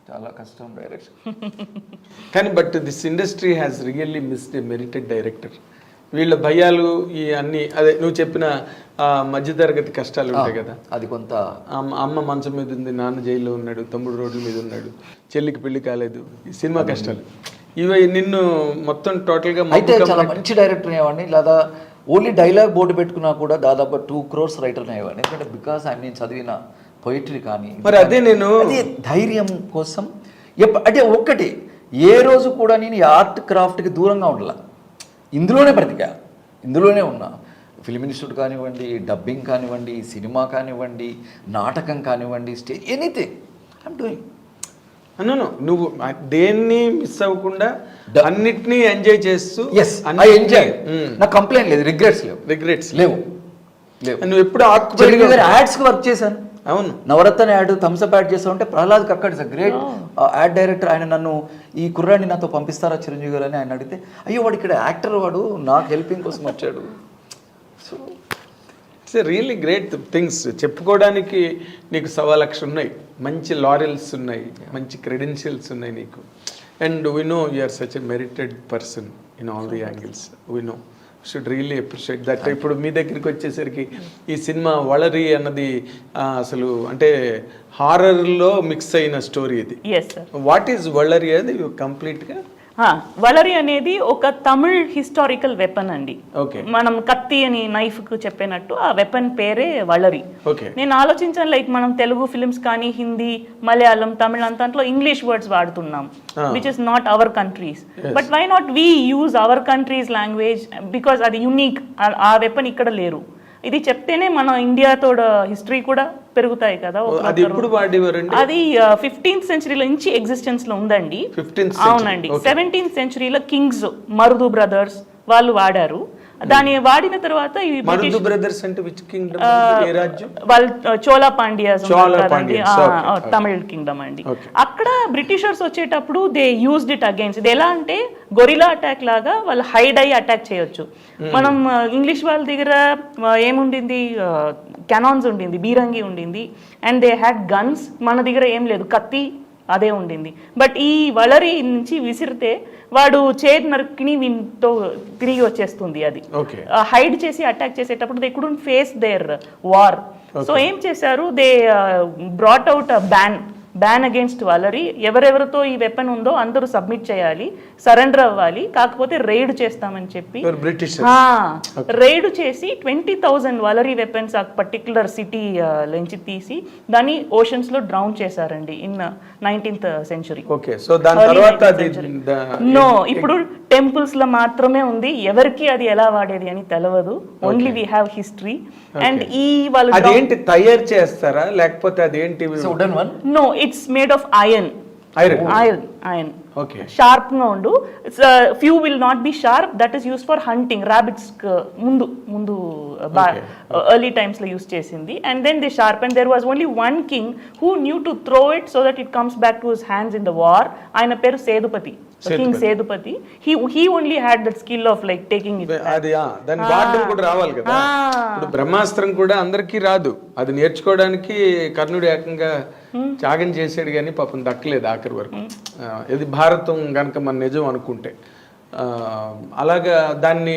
చాలా కష్టం డైరెక్షన్. కానీ but this industry has really missed a merited director. వీళ్ళ భయాలు ఈ అన్ని అదే నువ్వు చెప్పిన మధ్యతరగతి కష్టాలు ఉంటాయి కదా, అది కొంత. అమ్మ మంచం మీద ఉంది, నాన్న జైల్లో ఉన్నాడు, తమ్ముడు రోడ్ల మీద ఉన్నాడు, చెల్లికి పెళ్లి కాలేదు, ఈ సినిమా కష్టాలు ఇవి నిన్ను మొత్తం టోటల్గా. అయితే చాలా మంచి డైరెక్టర్ అయ్యేవాడిని, లేదా ఓన్లీ డైలాగ్ బోర్డు పెట్టుకున్నా కూడా దాదాపు 2 crores రైటర్ అయ్యేవాడిని. ఎందుకంటే బికాస్ నేను చదివిన పొయిటరీ కానీ. మరి అదే నేను అదే ధైర్యం కోసం అంటే ఒక్కటి ఏ రోజు కూడా నేను ఈ ఆర్ట్ క్రాఫ్ట్కి దూరంగా ఉండాల, ఇందులోనే బ్రతికా, ఇందులోనే ఉన్నా. ఫిల్మ్ ఇన్స్టిట్యూట్ కానివ్వండి, డబ్బింగ్ కానివ్వండి, సినిమా కానివ్వండి, నాటకం కానివ్వండి, స్టేజ్, ఎనీథింగ్ ఐఎమ్ డూయింగ్. అన్నాను నువ్వు దేన్ని మిస్ అవ్వకుండా అన్నిటినీ ఎంజాయ్ చేస్తూ. ఐ ఎంజాయ్, నాకు కంప్లైంట్ లేదు, రిగ్రెట్స్ లేవు. నువ్వు ఎప్పుడు యాడ్స్కి వర్క్ చేశాను. అవును, నవరత్న యాడ్, థమ్స్అప్ యాడ్ చేస్తా ఉంటే Prahlad Kakkar is a great ad director. ఆయన నన్ను ఈ కుర్రాడిని నాతో పంపిస్తారా చిరంజీవి గారు అని ఆయన అడిగితే, అయ్యో వాడు ఇక్కడ యాక్టర్, వాడు నాకు హెల్పింగ్ కోసం వచ్చాడు. So it's really great things. చెప్పుకోవడానికి నీకు 1,00,000 ఉన్నాయి, మంచి లారెల్స్ ఉన్నాయి, మంచి క్రెడెన్షియల్స్ ఉన్నాయి నీకు. And we know you are such a merited person in all the angles. We know, should really appreciate that. ఇప్పుడు మీ దగ్గరికి వచ్చేసరికి ఈ సినిమా వళరి అన్నది అసలు అంటే హారర్లో మిక్స్ అయిన స్టోరీ ఇది. వాట్ ఈజ్ వళరి అది కంప్లీట్గా? వలరి అనేది ఒక తమిళ్ హిస్టారికల్ వెపన్ అండి. మనం కత్తి అని నైఫ్ కు చెప్పినట్టు ఆ వెపన్ పేరే వలరి. నేను ఆలోచించాను, లైక్ మనం తెలుగు ఫిలిమ్స్ కానీ హిందీ, మలయాళం, తమిళ్ అంతట్లో ఇంగ్లీష్ వర్డ్స్ వాడుతున్నాం, which is not our country's. But why not we use our country's language, because అది యునిక్. ఆ వెపన్ ఇక్కడ లేరు. ఇది చెప్తేనే మన ఇండియాతో హిస్టరీ కూడా పెరుగుతాయి కదా. అది 15th century నుంచి ఎగ్జిస్టెన్స్ లో ఉందండి. అవునండి. 17th century Kings Marudu brothers వాళ్ళు వాడారు. దాన్ని వాడిన తర్వాత బ్రదర్స్ అంటే విచ్ కింగ్డమ్? ఏ రాజ్యం? వాళ్ళు చోళా పాండ్యాస్ తమిళ్ కింగ్డమ్ అండి. అక్కడ బ్రిటిషర్స్ వచ్చేటప్పుడు దే యూజ్డ్ ఇట్ అగైన్స్. ఇది ఎలా అంటే గొరిలా అటాక్ లాగా వాళ్ళు హైడ్ అయ్యి అటాక్ చేయొచ్చు. మనం ఇంగ్లీష్ వాళ్ళ దగ్గర ఏముండింది, కెనాన్స్ ఉండింది, బీరంగి ఉండింది, అండ్ దే హ్యాడ్ గన్స్. మన దగ్గర ఏం లేదు, కత్తి అదే ఉండింది. బట్ ఈ వలరి నుంచి విసిరితే వాడు చేతి నరుకుని వీటితో తిరిగి వచ్చేస్తుంది. అది హైడ్ చేసి అటాక్ చేసేటప్పుడు they couldn't face their war. So ఏం చేశారు, they brought out ban ban against వలరీ, ఎవరెవరితో ఈ వెపన్ ఉందో అందరూ సబ్మిట్ చేయాలి, సరెండర్ అవ్వాలి, కాకపోతే రైడ్ చేస్తామని చెప్పి బ్రిటిష్ రైడ్ చేసి 20,000 వలరీ వెపన్స్ ఆ పర్టికులర్ సిటీ నుంచి తీసి దాన్ని ఓషన్స్ లో డ్రౌన్ చేశారండి in 19th century. Okay, so దాని తర్వాత అది నో, ఇప్పుడు టెంపుల్స్ లో మాత్రమే ఉంది, ఎవరికి అది ఎలా వాడేది అని తెలియదు. Only we have history. And ఈ వాళ్ళు అదేంటి తయారు చేస్తారా లేకపోతే అదేంటి? Wooden one? No, it's made of iron. Iron okay, sharp గా ఉండు. Few will not be sharp. That is use for hunting rabbits ముందు ఎర్లీ టైమ్స్ లో యూస్ చేసింది. And then the sharp and there was only one king who knew to throw it so that it comes back to his hands in the war. ఆయన పేరు Sethupathi, king Sethupathi. He only had that skill of like taking it. అది దాని వాడడం కూడా రావాలి కదా. ఇప్పుడు బ్రహ్మాస్త్రం కూడా అందరికీ రాదు, అది నేర్చుకోవడానికి కర్ణుడు ఏకంగా త్యాగం చేసాడు కానీ పాపం దక్కలేదు ఆఖరి వరకు. ఇది భారతం గనక మన నిజం అనుకుంటే అలాగా దాన్ని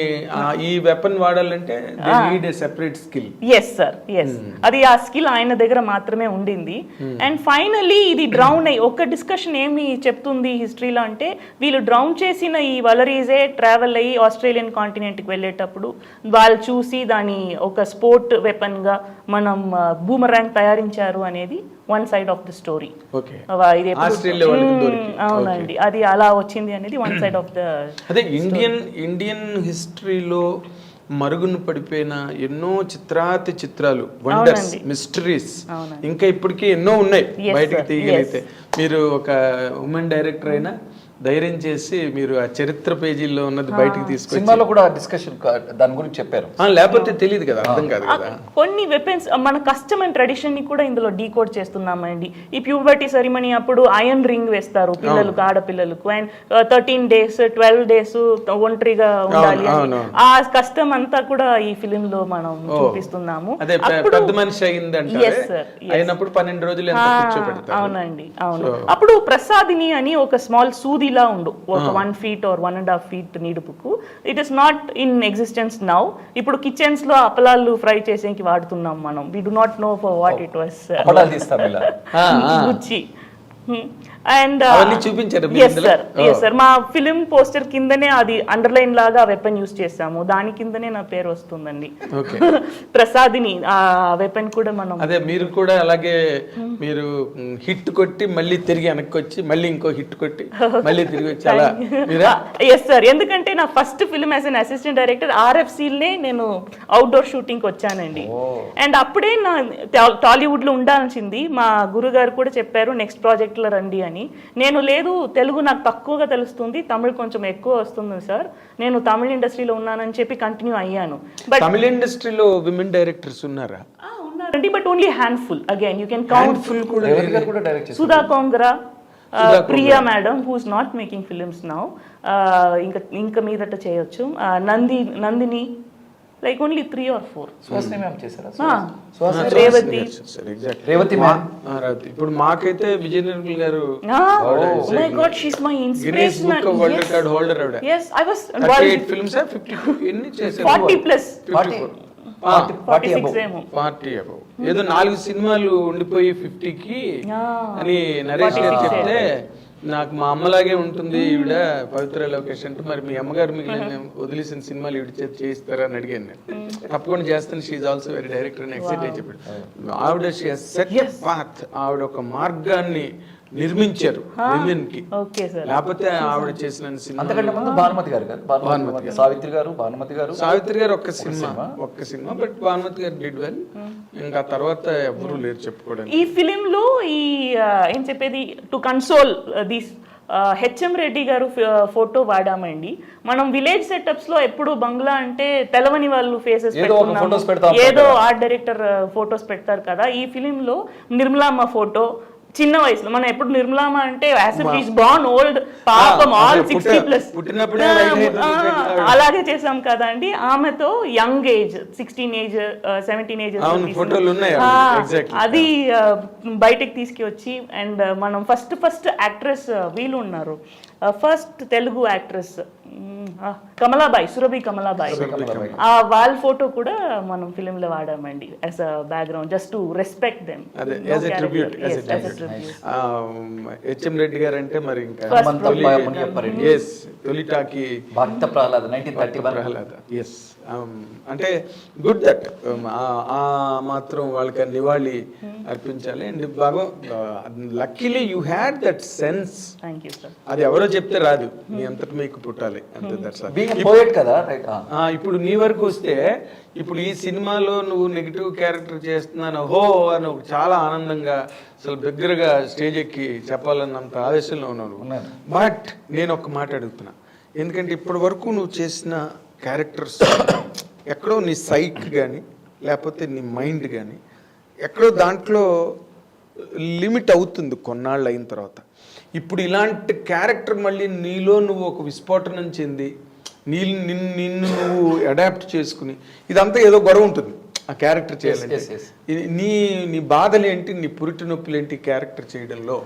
ఈ వెపన్ వాడాలంటే they need a separate skill. Yes sir, yes. అది ఆ స్కిల్ ఆయన దగ్గర మాత్రమే ఉండింది. అండ్ ఫైనలీ ఇది డ్రౌన్ అయ్యి ఒక డిస్కషన్ ఏమి చెప్తుంది హిస్టరీలో అంటే, వీళ్ళు డ్రౌన్ చేసిన ఈ వలరీజే ట్రావెల్ అయ్యి ఆస్ట్రేలియన్ కాంటినెంట్కి వెళ్ళేటప్పుడు వాళ్ళు చూసి దాని ఒక స్పోర్ట్ వెపన్గా మనం బూమరాంగ్ తయారించారు అనేది one side of the story. అవునండి, అది అలా వచ్చింది అనేది వన్ సైడ్ ఆఫ్ ద. అదే ఇండియన్ హిస్టరీలో మరుగున పడిపోయిన ఎన్నో చిత్రాతి చిత్రాలు, వండర్స్, మిస్టరీస్ ఇంకా ఇప్పటికీ ఎన్నో ఉన్నాయి బయటకు తీయగలిగితే. మీరు ఒక ఉమెన్ డైరెక్టర్ అయినా ధైర్యం చేసి మీరు ఆ చరిత్ర పేజీల్లో ఉన్నది బయటికి తీసుకొచ్చి సినిమాలో కూడా డిస్కషన్ దాని గురించి చెప్పారు. లేకపోతే తెలియదు కదా, అర్థం కాదు కదా. కొన్ని వెపన్స్ మన కస్టమ్ అండ్ ట్రెడిషన్ ని కూడా ఇందులో డీకోడ్ చేస్తున్నామండి. ఈ ప్యూబర్టీ సెరిమనీ అప్పుడు ఐరన్ రింగ్ వేస్తారు పిల్లలకు, ఆడపిల్లలకు. అండ్ 13 days 12 days ఒంటరిగా ఉండాలి. ఆ కస్టమ్ అంతా కూడా ఈ ఫిలిం లో మనం చూపిస్తున్నాము. అదే పెద్ద మనిషి అయింది అంటే అయినప్పుడు 12 రోజులు కూర్చోబెడతారు. అవునండి, అవును. అప్పుడు ప్రసాదిని అని ఒక స్మాల్ సూది ఇలా ఉండు, ఒక 1 feet or 1.5 feet నీడుపుకు. It is not in existence now. ఇప్పుడు కిచెన్స్ లో అప్పలాలు ఫ్రై చేసేకి వాడుతున్నాం మనం. We do not know for what it was. గుచ్చి. అండ్ చూపించారు. సార్, మా ఫిలిం పోస్టర్ కిందనే అది అండర్లైన్ లాగా వెపన్ యూస్ చేసాము, దాని కిందనే నా పేరు వస్తుందండి. ప్రసాదిని ఆ వెపన్ కూడా మనం. అదే మీరు కూడా అలాగే మీరు హిట్ కొట్టి మళ్ళీ తిరిగి వెనక్కి వచ్చి మళ్ళీ ఇంకో హిట్ కొట్టి మళ్ళీ తిరిగి వచ్చి అలా. ఎస్ సార్, ఎందుకంటే నా first film as an assistant director RFCలనే నేను అవుట్డోర్ షూటింగ్ వచ్చానండి. అండ్ అప్పుడే నా టాలీవుడ్ లో ఉండాల్సింది. మా గురుగారు కూడా చెప్పారు నెక్స్ట్ ప్రాజెక్ట్ లో రండి అని. నేను లేదు, తెలుగు నాకు తక్కువగా తెలుస్తుంది, తమిళ్ కొంచెం ఎక్కువ వస్తుంది సార్, నేను తమిళ ఇండస్ట్రీలో ఉన్నానని చెప్పి కంటిన్యూ అయ్యాను. బట్ తమిళ ఇండస్ట్రీలో విమెన్ డైరెక్టర్స్ ఉన్నారా? ఉన్నారండి, but only handful. Again you can count. Sudha Kongara, Priya madam who's not making films now, ఇంకా మీదట చేయొచ్చు, Nandini, like only 3 or 4. Suhasini ma'am చేశారా? రేవతి. ఇప్పుడు మాకైతే విజయనగరం గారు, oh my god, she's my inspiration. Guinness book world record holder ఆవిడ. Yes, I was 38 films 52 ఎన్ని చేశారు? 40 plus 46 ఏమో. 40 above. ఏదో 4 సినిమాలు ఉండిపోయి 50కి అని నరేష్ గారు చెప్తే నాకు మా అమ్మలాగే ఉంటుంది ఈవిడ పవిత్ర లోకేష్ అంటే, మరి మీ అమ్మగారు మిగిలిన వదిలేసిన సినిమాలు ఈవిడ చేయిస్తారా అని అడిగాను నేను. తప్పకుండా చేస్తాను, షీఈ్ ఆల్సో వెరీ డైరెక్టర్ అని ఎక్సైట్ అయి చెప్పాడు. ఆవిడ సెట్ పాత్, ఆవిడ ఒక మార్గాన్ని నిర్మించారు విమెన్ కి. లేకపోతే ఆవిడ చేసిన సినిమా అంతకంటే ముందు భానుమతి గారు, సావిత్రి గారు ఒక్క సినిమా బట్ భానుమతి గారు డిడ్ వెల్. ఇంకా తర్వాత ఎవరు లేరు చెప్పుకోవడానికి. ఈ ఫిలిం లో ఈ ఏం చెప్పేది, to console this HM Reddy గారు ఫోటో వాడామండి. మనం విలేజ్ సెటప్స్ లో ఎప్పుడు బంగ్లా అంటే తెలవని వాళ్ళు ఫేసెస్ పెట్టుకున్నాం, ఏదో ఆర్ట్ డైరెక్టర్ ఫోటోస్ పెడతారు కదా. ఈ ఫిలిం లో నిర్మలామ్మ ఫోటో చిన్న వయసులో, మనం ఎప్పుడు నిర్మలామ అంటే బార్న్ ఓల్డ్ పాపం, ఆల్ 60 plus అలాగే చేసాం కదా అండి. ఆమెతో యంగ్ ఏజ్ 16 ఏజ్ 17 ఏజ్ అది బయటకు తీసుకొచ్చి, అండ్ మనం ఫస్ట్ యాక్ట్రెస్ వీళ్ళు ఉన్నారు ఫస్ట్ తెలుగు యాక్ట్రెస్ కమలాబాయ్, సురభి కమలాబాయ్. వాళ్ళ ఫోటో కూడా మనం ఫిలిం లో వాడామండి as a background, just to respect them. అదే as a tribute, HM Reddy గారు అంటే మరి ఇంకా తొలిటాకి భక్త ప్రహ్లాద 1931 ప్రహ్లాద. ఎస్, అంటే గుడ్ దట్ మాత్రం వాళ్ళకి నివాళి అర్పించాలి. అండ్ బాగా luckily you had that sense. Thank you sir. అది ఎవరో చెప్తే రాదు, మీ అంతటి మీకు పుట్టాలి అంతే. దట్స్ పోయెట్ కదా, రైట్. ఇప్పుడు నీ వరకు వస్తే, ఇప్పుడు ఈ సినిమాలో నువ్వు నెగిటివ్ క్యారెక్టర్ చేస్తున్నాను హో అని చాలా ఆనందంగా అసలు బిగ్గరగా స్టేజ్ ఎక్కి చెప్పాలన్నంత ఆవేశంలో ఉన్నాను. బట్ నేను ఒక మాట అడుగుతున్నా, ఎందుకంటే ఇప్పటి వరకు నువ్వు చేసిన క్యారెక్టర్స్ ఎక్కడో నీ సైక్ కానీ లేకపోతే నీ మైండ్ కానీ ఎక్కడో దాంట్లో లిమిట్ అవుతుంది కొన్నాళ్ళు అయిన తర్వాత. ఇప్పుడు ఇలాంటి క్యారెక్టర్ మళ్ళీ నీలో నువ్వు ఒక విస్ఫోటనం చెంది నిన్ను నువ్వు అడాప్ట్ చేసుకుని, ఇదంతా ఏదో గొడవ ఉంటుంది ఆ క్యారెక్టర్ చేయాలంటే. నీ బాధలు ఏంటి, నీ పురిటి నొప్పులు ఏంటి క్యారెక్టర్ చేయడంలో?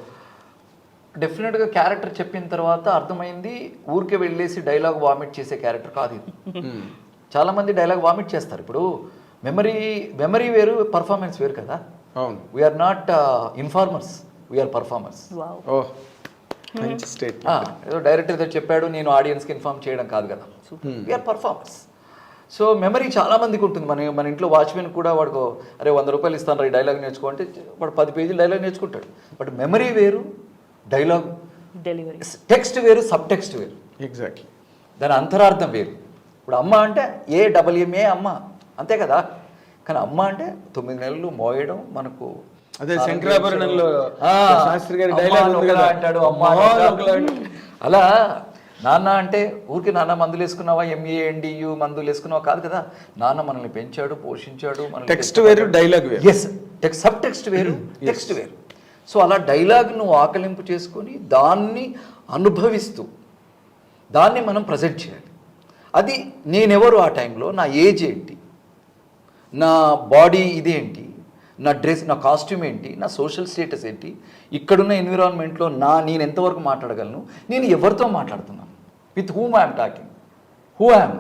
డెఫినెట్గా క్యారెక్టర్ చెప్పిన తర్వాత అర్థమైంది, ఊరికే వెళ్ళేసి డైలాగ్ వామిట్ చేసే క్యారెక్టర్ కాదు ఇది. చాలా మంది డైలాగ్ వామిట్ చేస్తారు. ఇప్పుడు మెమరీ వేరు, పర్ఫార్మెన్స్ వేరు కదా. అవును, we are not informers, we are performers. ఏదో డైరెక్టర్ ఏదో చెప్పాడు నేను ఆడియన్స్కి ఇన్ఫార్మ్ చేయడం కాదు కదా, వీఆర్ పర్ఫార్మర్స్. సో మెమరీ చాలా మందికి ఉంటుంది. మన ఇంట్లో వాచ్మెన్ కూడా వాడికి అరే 100 రూపాయలు ఇస్తాను ఈ డైలాగ్ నేర్చుకో అంటే వాడు 10 పేజీలు డైలాగ్ నేర్చుకుంటాడు. బట్ మెమరీ వేరు, డైలాగ్ డెలివరీ, టెక్స్ట్ వేరు, సబ్ టెక్స్ట్ వేరు. ఎగ్జాక్ట్లీ, దాని అంతరార్థం వేరు. ఇప్పుడు అమ్మ అంటే AMMA అమ్మ, అంతే కదా. కానీ అమ్మ అంటే 9 నెలలు మోయడం, మనకు అదే శంకరాభరణంలో శాస్త్రి గారి డైలాగ్ అంటాడు అమ్మ. అలా నాన్న అంటే ఊరికి నాన్న మందులు వేసుకున్నావా, MANDU మందులు వేసుకున్నావా కాదు కదా. నాన్న మనల్ని పెంచాడు, పోషించాడు. టెక్స్ట్ వేరు, డైలాగ్ వేరు. ఎస్, సబ్ టెక్స్ట్ వేరు, టెక్స్ట్ వేరు. సో అలా డైలాగ్ నువ్వు ఆకలింపు చేసుకొని దాన్ని అనుభవిస్తూ దాన్ని మనం ప్రజెంట్ చేయాలి. అది నేనెవరు ఆ టైంలో, నా ఏజ్ ఏంటి, నా బాడీ ఇదేంటి, నా డ్రెస్, నా కాస్ట్యూమ్ ఏంటి, నా సోషల్ స్టేటస్ ఏంటి, ఇక్కడున్న ఎన్విరాన్మెంట్లో నేను ఎంతవరకు మాట్లాడగలను, నేను ఎవరితో మాట్లాడుతున్నాను, with whom I'm talking, who I'm.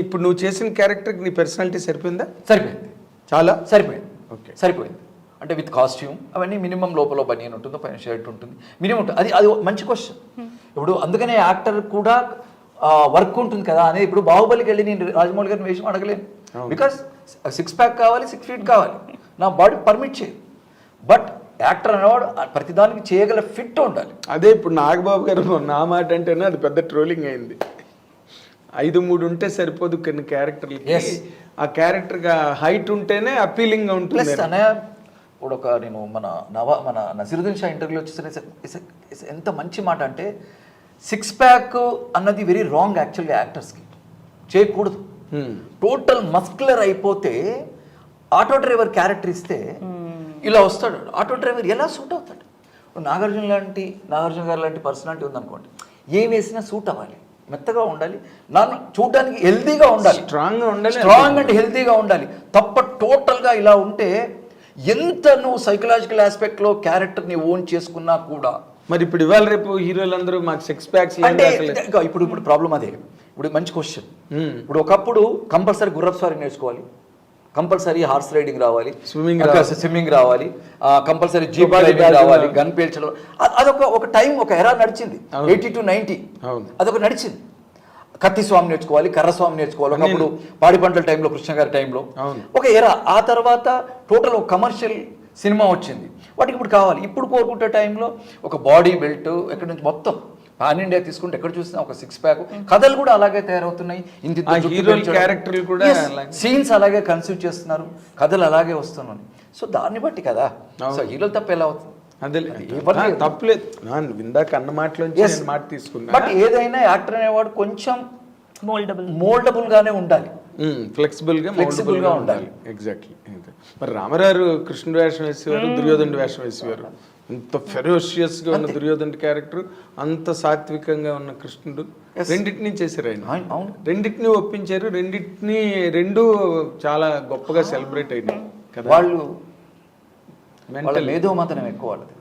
ఇప్పుడు నువ్వు చేసిన క్యారెక్టర్కి నీ పర్సనాలిటీ సరిపోయిందా? సరిపోయింది, చాలా సరిపోయింది. ఓకే, సరిపోయింది. అంటే విత్ కాస్ట్యూమ్ అవన్నీ మినిమం, లోపల బనియన్ ఉంటుందో, పైన షర్ట్ ఉంటుంది, మినిమం ఉంటుంది. అది మంచి క్వశ్చన్. ఇప్పుడు అందుకనే యాక్టర్ కూడా వర్క్ ఉంటుంది కదా అనేది. ఇప్పుడు బాహుబలికి వెళ్ళి నేను రాజమౌళి గారిని వేషం అడగలేను, బికాస్ 6 ప్యాక్ కావాలి, 6 ఫీట్ కావాలి, నా బాడీ పర్మిట్ చేయదు. బట్ యాక్టర్ అనేవాడు ప్రతిదానికి చేయగల ఫిట్ ఉండాలి. అదే ఇప్పుడు నాగబాబు గారు నా మాట అంటేనే అది పెద్ద ట్రోలింగ్ అయింది. 5'3" ఉంటే సరిపోదు కొన్ని క్యారెక్టర్లకి, ఆ క్యారెక్టర్గా హైట్ ఉంటేనే అపీలింగ్గా ఉంటుంది. ఇప్పుడు నేను మన నసీరుద్దీన్ షా ఇంటర్వ్యూలో వచ్చేసరికి ఎంత మంచి మాట అంటే, 6 ప్యాక్ అన్నది వెరీ రాంగ్ యాక్చువల్గా. యాక్టర్స్కి చేయకూడదు. టోటల్ మస్కులర్ అయిపోతే ఆటో డ్రైవర్ క్యారెక్టర్ ఇస్తే ఇలా వస్తాడు. ఆటో డ్రైవర్ ఎలా సూట్ అవుతాడు? నాగార్జున గారు లాంటి పర్సనాలిటీ ఉందనుకోండి, ఏం వేసినా సూట్ అవ్వాలి, మెత్తగా ఉండాలి, చూడడానికి హెల్తీగా ఉండాలి, స్ట్రాంగ్ అండ్ హెల్తీగా ఉండాలి. తప్ప టోటల్గా ఇలా ఉంటే ఎంత నువ్వు సైకలాజికల్ ఆస్పెక్ట్లో క్యారెక్టర్ని ఓన్ చేసుకున్నా కూడా. మరి ఇప్పుడు ఇవాళ రేపు హీరోలందరూ మాకు 6 ప్యాక్స్ అంటే ఇప్పుడు ప్రాబ్లం అదే. ఇప్పుడు మంచి క్వశ్చన్. ఇప్పుడు ఒకప్పుడు కంపల్సరీ గుర్రపు స్వారీ నేర్చుకోవాలి, కంపల్సరీ హార్స్ రైడింగ్ రావాలి, స్విమ్మింగ్ రావాలి, కంపల్సరీ జీప్ డ్రైవింగ్ రావాలి, గన్ పేల్చడం. అదొక టైం, ఒక ఎరా నడిచింది, 80 to 90 అదొక నడిచింది. కత్తి స్వామి నేర్చుకోవాలి, కర్ర స్వామి నేర్చుకోవాలి. ఒకప్పుడు పాడి పంటల టైంలో, కృష్ణ గారి టైంలో ఒక ఎరా. ఆ తర్వాత టోటల్ ఒక కమర్షియల్ సినిమా వచ్చింది, వాటికి ఇప్పుడు కావాలి. ఇప్పుడు కోరుకుంటే టైంలో ఒక బాడీ బెల్ట్, ఎక్కడి నుంచి మొత్తం పాన్ ఇండియా తీసుకుంటే ఎక్కడ చూసినా ఒక 6 ప్యాక్. కథలు కూడా అలాగే తయారవుతున్నాయి, క్యారెక్టర్లు కూడా సీన్స్ అలాగే కన్సీవ్ చేస్తున్నారు, కథలు అలాగే వస్తున్నాయి. సో దాన్ని బట్టి కదా. సో హీరోలు తప్ప ఎలా అవుతుంది? తప్పలేదు, ఇందాక అన్న మాటలోంచి మాట తీసుకున్నా. బట్ ఏదైనా యాక్టర్ అనేవాడు కొంచెం మోల్డబుల్ గానే ఉండాలి, ఫ్లెక్సిబుల్ గా ఉండాలి. ఎగ్జాక్ట్లీ. మరి రామరారు కృష్ణుడు వేషం వేసేవారు, దుర్యోధనుడు వేషం వేసేవారు. అంత ఫెరోషియస్ గా ఉన్న దుర్యోధనుడి క్యారెక్టర్, అంత సాత్వికంగా ఉన్న కృష్ణుడు, రెండింటినీ చేశారు ఆయన. రెండింటినీ ఒప్పించారు, రెండు చాలా గొప్పగా సెలబ్రేట్ అయినాయి కదా. వాళ్ళు మేధో మాత్రం ఎక్కువ వాళ్ళది.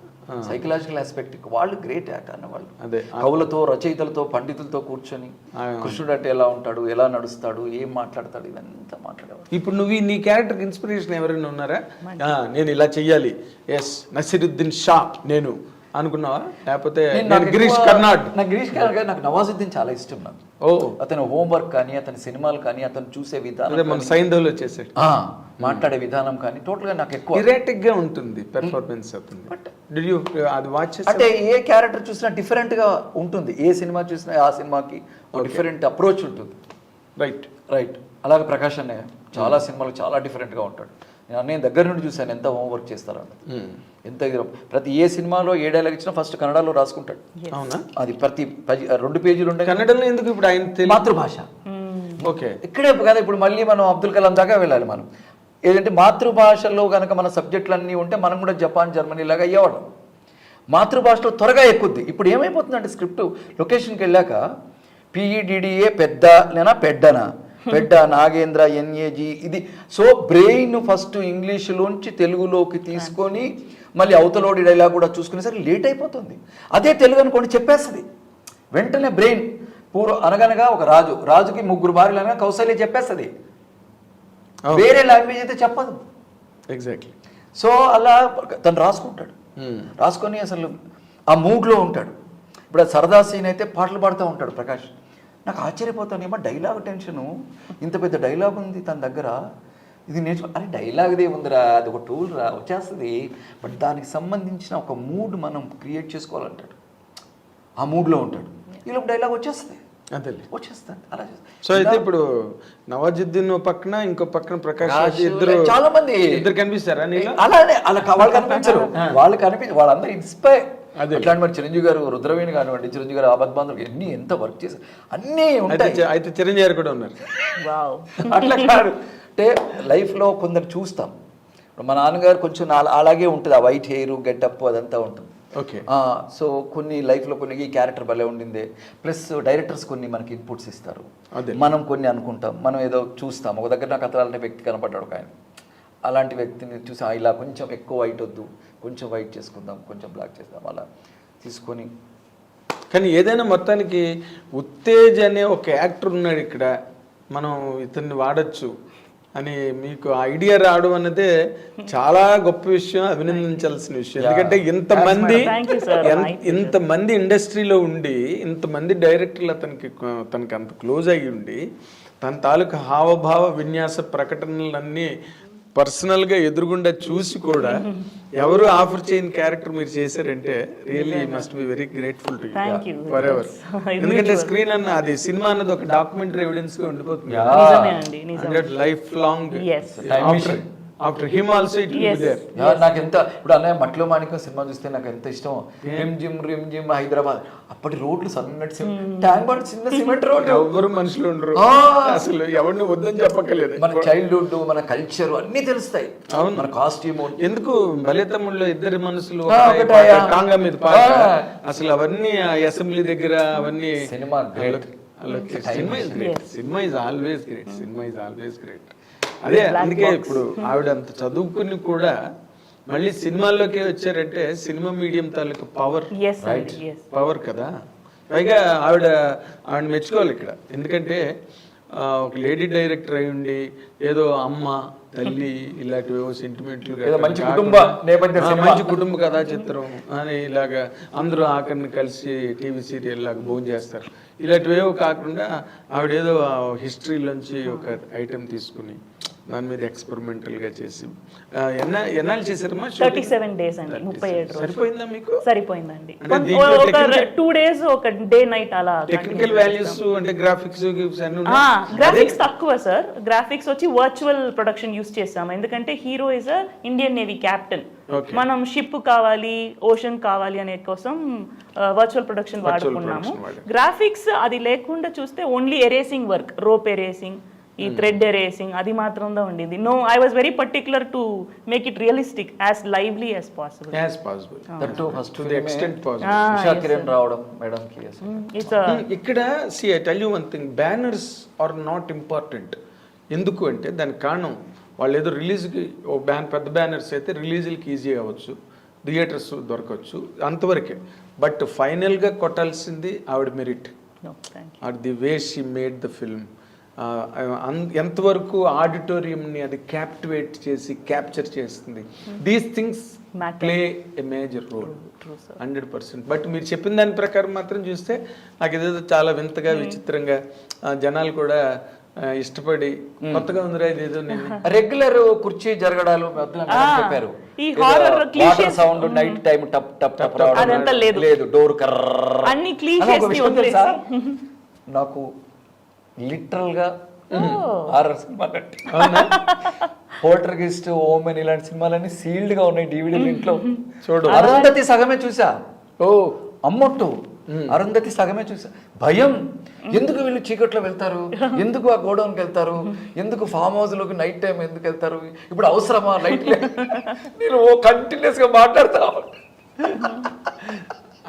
సైకలాజికల్ ఆస్పెక్ట్ వాళ్ళు గ్రేట్ యాక్ట్ అన్న వాళ్ళు. అదే కవులతో, రచయితలతో, పండితులతో కూర్చొని కృష్ణుడు అంటే ఎలా ఉంటాడు, ఎలా నడుస్తాడు, ఏం మాట్లాడతాడు, ఇదంతా మాట్లాడేవాడు. ఇప్పుడు నువ్వు నీ క్యారెక్టర్కి ఇన్స్పిరేషన్ ఎవరైనా ఉన్నారా? నేను ఇలా చెయ్యాలి, ఎస్ నసిరుద్దీన్ షా నేను అనుకున్నావా? లేకపోతే గిరీష్ కర్నాడ్? నాకు గిరీష్ కర్నాడ్, నాకు నవాజుద్దీన్ చాలా ఇష్టం. నాకు అతని హోంవర్క్ కానీ, అతని సినిమాలు కానీ, అతను చూసే విధానం, మన సైంధవ్లో వచ్చేసాడు మాట్లాడే విధానం కానీ టోటల్ గా నాకు ఎక్కువ ఇరాటిక్ గా ఉంటుంది పెర్ఫార్మెన్స్ అవుతుంది. బట్ డిడ్ యు అది వాచ్ అంటే ఏ క్యారెక్టర్ చూసినా డిఫరెంట్ గా ఉంటుంది, ఏ సినిమా చూసినా ఆ సినిమాకి డిఫరెంట్ అప్రోచ్ ఉంటుంది. రైట్ అలాగే ప్రకాష్ అన్నయ్య చాలా సినిమాలు చాలా డిఫరెంట్ గా ఉంటాడు. నేను దగ్గర నుండి చూశాను ఎంత హోంవర్క్ చేస్తారని. ఎంత ప్రతి ఏ సినిమాలో ఏ డైలాగ్ ఇచ్చినా ఫస్ట్ కన్నడలో రాసుకుంటాడు. అవునా? అది ప్రతి 2 పేజీలు ఉంటాయి. కన్నడలో ఎందుకు? ఇప్పుడు ఆయన మాతృభాష. ఓకే, ఇక్కడే కదా ఇప్పుడు మళ్ళీ మనం అబ్దుల్ కలాం దాకా వెళ్ళాలి. మనం ఏదంటే మాతృభాషలో కనుక మన సబ్జెక్టులు అన్నీ ఉంటే మనం కూడా జపాన్, జర్మనీ లాగా అయ్యేవాళ్ళం. మాతృభాషలో త్వరగా ఎక్కుద్ది. ఇప్పుడు ఏమైపోతుందంటే స్క్రిప్ట్ లొకేషన్కి వెళ్ళాక PEDDA పెద్దనా పెద్ద నాగేంద్ర NAG ఇది. సో బ్రెయిన్ ఫస్ట్ ఇంగ్లీష్లోంచి తెలుగులోకి తీసుకొని మళ్ళీ అవతలోడి డైలాగ్ కూడా చూసుకునేసరికి లేట్ అయిపోతుంది. అదే తెలుగు అనుకోండి చెప్పేస్తుంది వెంటనే బ్రెయిన్. అనగనగా ఒక రాజుకి 3 భార్యలు అనగా కౌశల్య చెప్పేస్తుంది, వేరే లాంగ్వేజ్ అయితే చెప్పదు. ఎగ్జాక్ట్లీ. సో అలా తను రాసుకుంటాడు, రాసుకొని అసలు ఆ మూడ్లో ఉంటాడు. ఇప్పుడు ఆ సరదా సీన్ అయితే పాటలు పాడుతూ ఉంటాడు ప్రకాష్. నాకు ఆశ్చర్యపోతాను, ఏమో డైలాగ్ టెన్షను, ఇంత పెద్ద డైలాగ్ ఉంది తన దగ్గర, ఇది అరే డైలాగ్దే ఉందిరా, అది ఒక టూల్ రా వచ్చేస్తుంది, బట్ దానికి సంబంధించిన ఒక మూడ్ మనం క్రియేట్ చేసుకోవాలంటాడు. ఆ మూడ్లో ఉంటాడు, ఇలా డైలాగ్ వచ్చేస్తుంది, వచ్చేస్తాను అలా. సో అయితే ఇప్పుడు నవాజుద్దీన్ పక్కన ఇంకో పక్కన ప్రకాష్ ఇద్దరు చాలా మంది ఇద్దరు కనిపిస్తారా? అలానే అలా వాళ్ళు కనిపించరు, వాళ్ళందరూ ఇన్స్పైర్. అట్లాంటి మరి చిరంజీవి గారు, రుద్రవేణి కానివ్వండి, చిరంజీవి గారు ఆపద్బాంధవులు ఎన్ని ఎంత వర్క్ చేశారు అన్నీ ఉంటాయి. అయితే చిరంజీవి గారు కూడా ఉన్నారు. అట్లా కాదు అంటే లైఫ్లో కొందరు చూస్తాం. మా నాన్నగారు కొంచెం అలాగే ఉంటుంది, ఆ వైట్ హెయిర్ గెటప్ అదంతా ఉంటుంది. ఓకే. సో కొన్ని లైఫ్లో కొన్ని ఈ క్యారెక్టర్ భలే ఉండిందే, ప్లస్ డైరెక్టర్స్ కొన్ని మనకి ఇన్పుట్స్ ఇస్తారు, మనం కొన్ని అనుకుంటాం, మనం ఏదో చూస్తాం. ఒక దగ్గర నాకు అతలాంటి వ్యక్తి కనపడ్డాడు, ఆయన అలాంటి వ్యక్తిని చూసి ఇలా కొంచెం ఎక్కువ వైట్ వద్దు, కొంచెం వైట్ చేసుకుందాం, కొంచెం బ్లాక్ చేద్దాం, అలా తీసుకొని. కానీ ఏదైనా మొత్తానికి ఉత్తేజ్ అనే ఒక యాక్టర్ ఉన్నాడు ఇక్కడ, మనం ఇతన్ని వాడచ్చు అని మీకు ఐడియా రావడం అన్నదే చాలా గొప్ప విషయం, అభినందించాల్సిన విషయం. ఎందుకంటే ఇంతమంది ఇండస్ట్రీలో ఉండి, ఇంతమంది డైరెక్టర్లు తనకి అంత క్లోజ్ అయ్యి ఉండి, తన తాలూకు హావభావ విన్యాస ప్రకటనలన్నీ పర్సనల్గా ఎదురుగుండా చూసి కూడా ఎవరు ఆఫర్ చేయని క్యారెక్టర్ మీరు చేశారంటే really must be very grateful to you forever. ఎందుకంటే స్క్రీన్ అన్న అది సినిమా అన్నది ఒక డాక్యుమెంటరీ ఎవిడెన్స్ గా ఉండిపోతుంది, lifelong. After him also it will be there. నాకు ఎంత ఇప్పుడు అన్నయ్య మట్లో మాణిక్యం సినిమా చూస్తే నాకు ఎంత ఇష్టం. రిమ్ జిమ్ హైదరాబాద్ అప్పటి రోడ్లు సన్నటి ట్యాంక్ బండ్ చిన్న సిమెంట్ రోడ్, ఎవరు మనుషులు ఉండరు అసలు, ఎవరిని వద్దని చెప్పక్కర్లేదు. మన చైల్డ్హుడ్, మన కల్చర్ అన్ని తెలుస్తాయి, మన కాస్ట్యూమ్. ఎందుకు బలితమ్ముళ్ళు ఇద్దరు మనుషులు టాంగా మీద అసలు అవన్నీ అసెంబ్లీ దగ్గర అవన్నీ. Cinema cinema is always great, cinema is always great. అదే అందుకే ఇప్పుడు ఆవిడ అంత చదువుకుని కూడా మళ్ళీ సినిమాల్లోకి వచ్చారంటే సినిమా మీడియం తాలూకు పవర్ కదా. పైగా ఆవిడ మెచ్చుకోవాలి ఇక్కడ, ఎందుకంటే ఒక లేడీ డైరెక్టర్ అయి ఉండి ఏదో అమ్మ తల్లి ఇలాంటివి సెంటిమెంట్లు, మంచి కుటుంబ కథా చిత్రం అని ఇలాగా అందరూ ఆఖరిని కలిసి టీవీ సీరియల్ లాగా భోజనం చేస్తారు, ఇలాంటివేవో కాకుండా ఆవిడేదో హిస్టరీలోంచి ఒక ఐటెం తీసుకుని దాని మీద ఎక్స్పెరిమెంటల్ గా చేసి ఎన్నాళ్ళు చేశారమ్మా? 37 days అండి, 37 రోజులు. సరిపోయిందా మీకు? సరిపోయిందండి. 2 days ఒక డే నైట్ అలా. టెక్నికల్ వాల్యూస్ అంటే గ్రాఫిక్స్ గ్రాఫిక్స్ తక్కువ సార్. గ్రాఫిక్స్ వచ్చి వర్చువల్ ప్రొడక్షన్ యూస్ చేసాము, ఎందుకంటే hero is Indian navy captain. మనం షిప్ కావాలి, ఓషన్ కావాలి అనే కోసం వర్చువల్ ప్రొడక్షన్ వాడుకున్నాము. గ్రాఫిక్స్ అది లేకుండా చూస్తే only erasing work, rope erasing, ఈ థ్రెడ్ ఎరేసింగ్ అది మాత్రంగా ఉండింది. No, I was very particular to make it realistic, as lively as possible. ఇక్కడ see I tell you one thing, banners are not important. ఎందుకు అంటే దానికి కారణం వాళ్ళు ఏదో రిలీజ్కి పెద్ద బ్యానర్స్ అయితే రిలీజులకి ఈజీ అవ్వచ్చు, థియేటర్స్ దొరకవచ్చు అంతవరకే. బట్ ఫైనల్గా కొట్టాల్సింది ఆవిడ merit, No, thank you. Or the way she made the film. ఎంతవరకు ఆడిటోరియంని అది క్యాప్టివేట్ చేసి క్యాప్చర్ చేస్తుంది. These things Matter. Play a major role True, sir. 100%. But మీరు చెప్పిన దాని ప్రకారం మాత్రం చూస్తే నాకు ఏదేదో చాలా వింతగా విచిత్రంగా జనాలు కూడా ఇష్టపడి కొత్తగా ఉందిరా ఇదేదో నేను రెగ్యులర్ కుర్చీ జరగడాలు మధ్యలో మేడం చెప్పారు. ఈ horror cliches. Sound night time టప్ టప్ టప్ రావడం అదంతా లేదు. లేదు, డోర్ కర్ర. అన్ని cliches ని వదిలేసి. నాకు లిటరల్ గా హారర్ సినిమా పోల్టర్గెస్ట్, ఓమెన్ ఇలాంటి సినిమాలన్నీ సీల్డ్ గా ఉన్నాయి డివిడీలు ఇంట్లో. చూడు. అరుంధతి సగమే చూసా. ఓ అమ్మొట్టు అరుంధతి సగమే చూసా. భయం, ఎందుకు వీళ్ళు చీకట్లో వెళ్తారు, ఎందుకు ఆ గోడౌన్కి వెళ్తారు, ఎందుకు ఫామ్ హౌస్ లోకి నైట్ టైం ఎందుకు వెళ్తారు, ఇప్పుడు అవసరమా లైట్ నేను కంటిన్యూస్ గా మాట్లాడతా.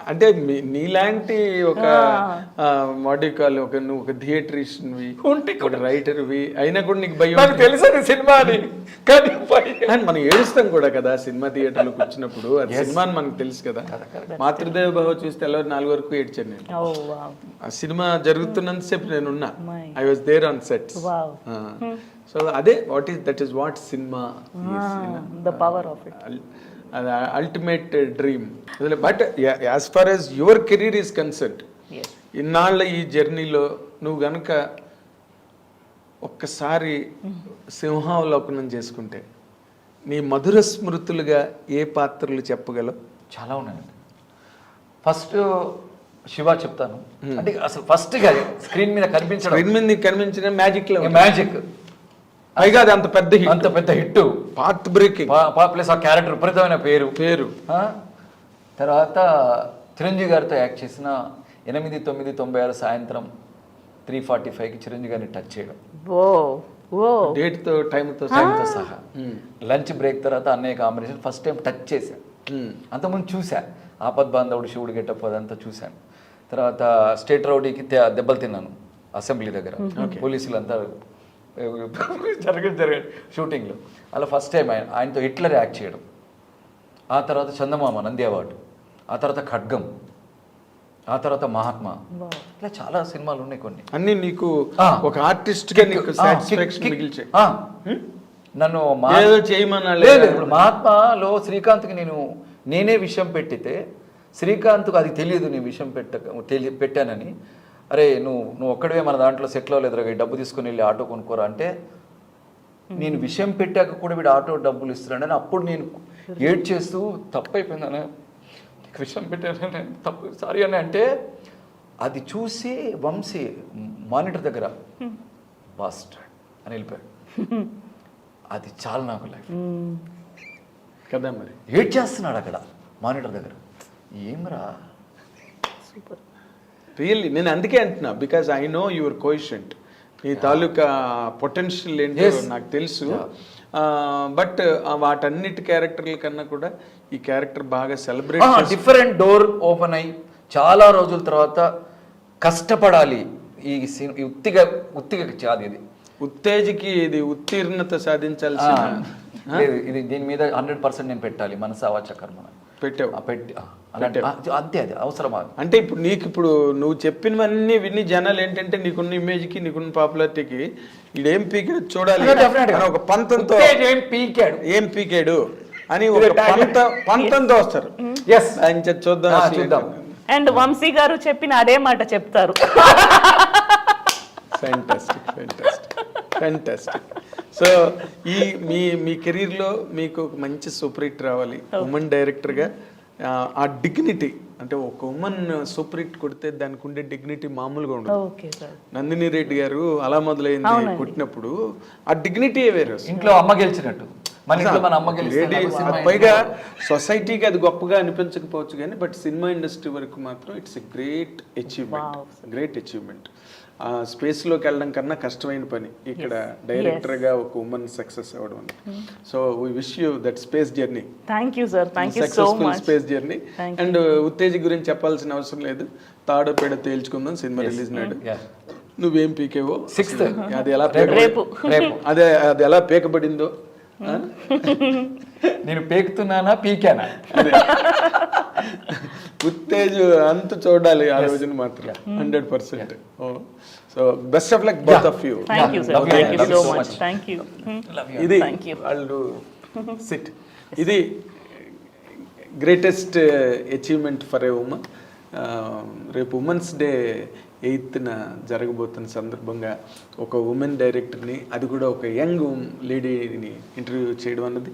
అంటే నీలాంటి ఒక మాడికాల్ ఒక నువ్వు ఒక థియేటరిషన్వి ఒక రైటర్వి అయినా కూడా నీకు భయం. నాకు తెలుసు సినిమా అని, కానీ అండ్ మనం ఏడుస్తాం కూడా కదా సినిమా థియేటర్లోకి వచ్చినప్పుడు. అది సినిమా అని మనకు తెలుసు కదా. మాతృదేవ భవ చూస్తే తెల్లవారు 4 వరకు ఏడ్చాను నేను. Oh, wow. ఆ సినిమా జరుగుతున్నంతసేపు నేను ఉన్నా. My. I was there on sets. Wow. So అదే that is what cinema, The power of it. Ultimate dream. But as far as your career is concern, Yes. ఇన్నాళ్ళ ఈ జర్నీలో నువ్వు గనక ఒక్కసారి సింహావలోకనం చేసుకుంటే నీ మధుర స్మృతులుగా ఏ పాత్రలు చెప్పగలవు? చాలా ఉన్నాయండి. ఫస్ట్ శివ చెప్తాను. అంటే అసలు ఫస్ట్ గా స్క్రీన్ మీద కనిపించడం, స్క్రీన్ మీద నీకు కనిపించిన మ్యాజిక్ లో మ్యాజిక్. పైగా అది అంత పెద్ద హిట్, అంత పెద్ద హిట్, పార్ట్ బ్రేకింగ్ ప్లస్ ఆ క్యారెక్టర్ విపరీతమైన పేరు. ఆ? తర్వాత చిరంజీవి గారితో యాక్ట్ చేసిన 8/9/96 సాయంత్రం 3:45కి చిరంజీవి గారిని టచ్ చేయడం, డేట్ తో టైంతో సహా. లంచ్ బ్రేక్ తర్వాత అన్నయ్య కాంబినేషన్ ఫస్ట్ టైం టచ్ చేశాను. అంతకుముందు చూసా ఆపద్ బాంధవుడు, శివుడు గెటప్ అదంతా చూశాను. తర్వాత స్టేట్ రౌడీకి దెబ్బలు తిన్నాను అసెంబ్లీ దగ్గర, పోలీసులు అంతా జరిగింది షూటింగ్లో. అలా ఫస్ట్ టైం ఆయనతో హిట్లర్ యాక్ట్ చేయడం. ఆ తర్వాత చందమామ నంది అవార్డు, ఆ తర్వాత ఖడ్గం, ఆ తర్వాత మహాత్మా. ఇలా చాలా సినిమాలు ఉన్నాయి కొన్ని. అన్ని నీకు ఒక ఆర్టిస్ట్ గా నీకు సాటిస్ఫాక్షన్ మిగిల్చాయి. నన్ను ఏదో చేయమన్నా ఇప్పుడు మహాత్మాలో శ్రీకాంత్కి నేనే విషయం పెట్టితే శ్రీకాంత్కు అది తెలియదు నేను విషయం పెట్టానని. అరే నువ్వు ఒక్కడే మన దాంట్లో సెటిల్ అవ్వలేదురా, డబ్బు తీసుకుని వెళ్ళి ఆటో కొనుక్కోరా అంటే, నేను విషయం పెట్టాక కూడా వీడు ఆటో డబ్బులు ఇస్తున్నాడని అప్పుడు నేను ఏడ్ చేస్తూ తప్పైపోయిందని విషయం పెట్టాను తప్పు సారీ అని అంటే, అది చూసి వంశీ మానిటర్ దగ్గర బాస్టర్డ్ అని వెళ్ళిపోయాడు. అది చాలా నాకు లైఫ్ కదా. మరి ఏడ్ చేస్తున్నాడు అక్కడ మానిటర్ దగ్గర. ఏమరా సూపర్. రియల్లీ నేను అందుకే అంటున్నా, because I know your quotient, నీ తాలూకా పొటెన్షియల్ ఏంటో నాకు తెలుసు. బట్ వాటన్నిటి క్యారెక్టర్ల కన్నా కూడా ఈ క్యారెక్టర్ బాగా సెలబ్రేట్, డిఫరెంట్ డోర్ ఓపెన్ అయ్యి చాలా రోజుల తర్వాత కష్టపడాలి. ఈ ఉత్తిగా కాదు, ఇది ఉత్తేజకి ఇది ఉత్తీర్ణత సాధించాల్సిన ఇది. దీని మీద 100% నేను పెట్టాలి. మనసా వాచా కర్మ పెట్టావు. అంతే, అది అవసరమా అంటే ఇప్పుడు నువ్వు చెప్పినవన్నీ విని జనాలు ఏంటంటే నీకున్న ఇమేజ్కి నీకున్న పాపులారిటీకి ఇదేం పీకాడు చూడాలి, ఒక పంతంతో ఏం పీకాడు అని ఒక పంతంతో వస్తారు. చూద్దాం. అండ్ వంశీ గారు చెప్పిన అదే మాట చెప్తారు. ఫ్యాంటాస్టిక్. సో మీ కెరీర్లో మీకు ఒక మంచి సూపర్ హిట్ రావాలి ఉమెన్ డైరెక్టర్గా. ఆ డిగ్నిటీ అంటే ఒక ఉమెన్ సూపర్ హిట్ కొడితే దానికి ఉండే డిగ్నిటీ మామూలుగా ఉండదు. నందిని రెడ్డి గారు అలా మొదలైంది కొట్టినప్పుడు ఆ డిగ్నిటీ వేరు. ఇంట్లో అమ్మ గెలిచినట్టు, పైగా సొసైటీకి అది గొప్పగా అనిపించకపోవచ్చు కానీ బట్ సినిమా ఇండస్ట్రీ వరకు మాత్రం ఇట్స్ ఎ గ్రేట్ అచీవ్మెంట్. ఆ స్పేస్లోకి వెళ్ళడం కన్నా కష్టమైన పని ఇక్కడ డైరెక్టర్గా ఒక ఉమెన్ సక్సెస్ అవ్వడం. So we wish you that space journey. Thank you sir, thank you so much. Space journey. And Uttej గురించి చెప్పాల్సిన అవసరం లేదు, తాడో పేడ తేల్చుకుందాం సినిమా రిలీజ్ నాడు. నువ్వేం పీకేవో 6th అది ఎలా అది ఎలా పీకబడిందో నేను పేకుతున్నానా పీకానా? ఉత్తేజ్ అంత చూడాలి ఆ రోజున మాత్రం 100%. So best of luck both of you. Thank you sir, Love you. Thank you Love you so so much, much. Thank you. ఇది Thank you. వాళ్ళు సిట్ ఇది greatest achievement for a women. రేపు ఉమెన్స్ డే 8న జరగబోతున్న సందర్భంగా ఒక women డైరెక్టర్ని, అది కూడా ఒక యంగ్ లేడీని ఇంటర్వ్యూ చేయడం అన్నది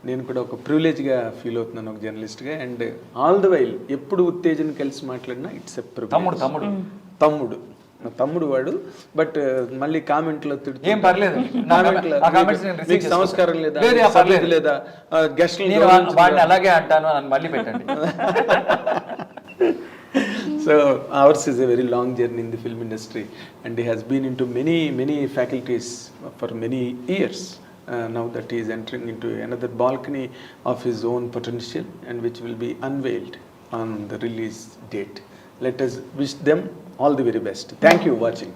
నేను కూడా ఒక ప్రివిలేజ్గా ఫీల్ అవుతున్నాను ఒక జర్నలిస్ట్గా. అండ్ ఆల్ ది వైల్ ఎప్పుడు ఉత్తేజన్ కలిసి మాట్లాడినా ఇట్స్ ఎ తమ్ముడు నా తమ్ముడు వాడు. బట్ మళ్ళీ కామెంట్లో ఏం పర్లేదు, మీకు సంస్కారం లేదా, లేదు, పర్లేదు. లేదా గెస్ట్ వాడిని అలాగే అంటాను అని మళ్ళీ పెట్టండి. So ours is a very long journey in the film industry, and he has been into many faculties for many years. Now that he is entering into another balcony of his own potential, and which will be unveiled on the release date. Let us wish them all the very best. Thank you for watching.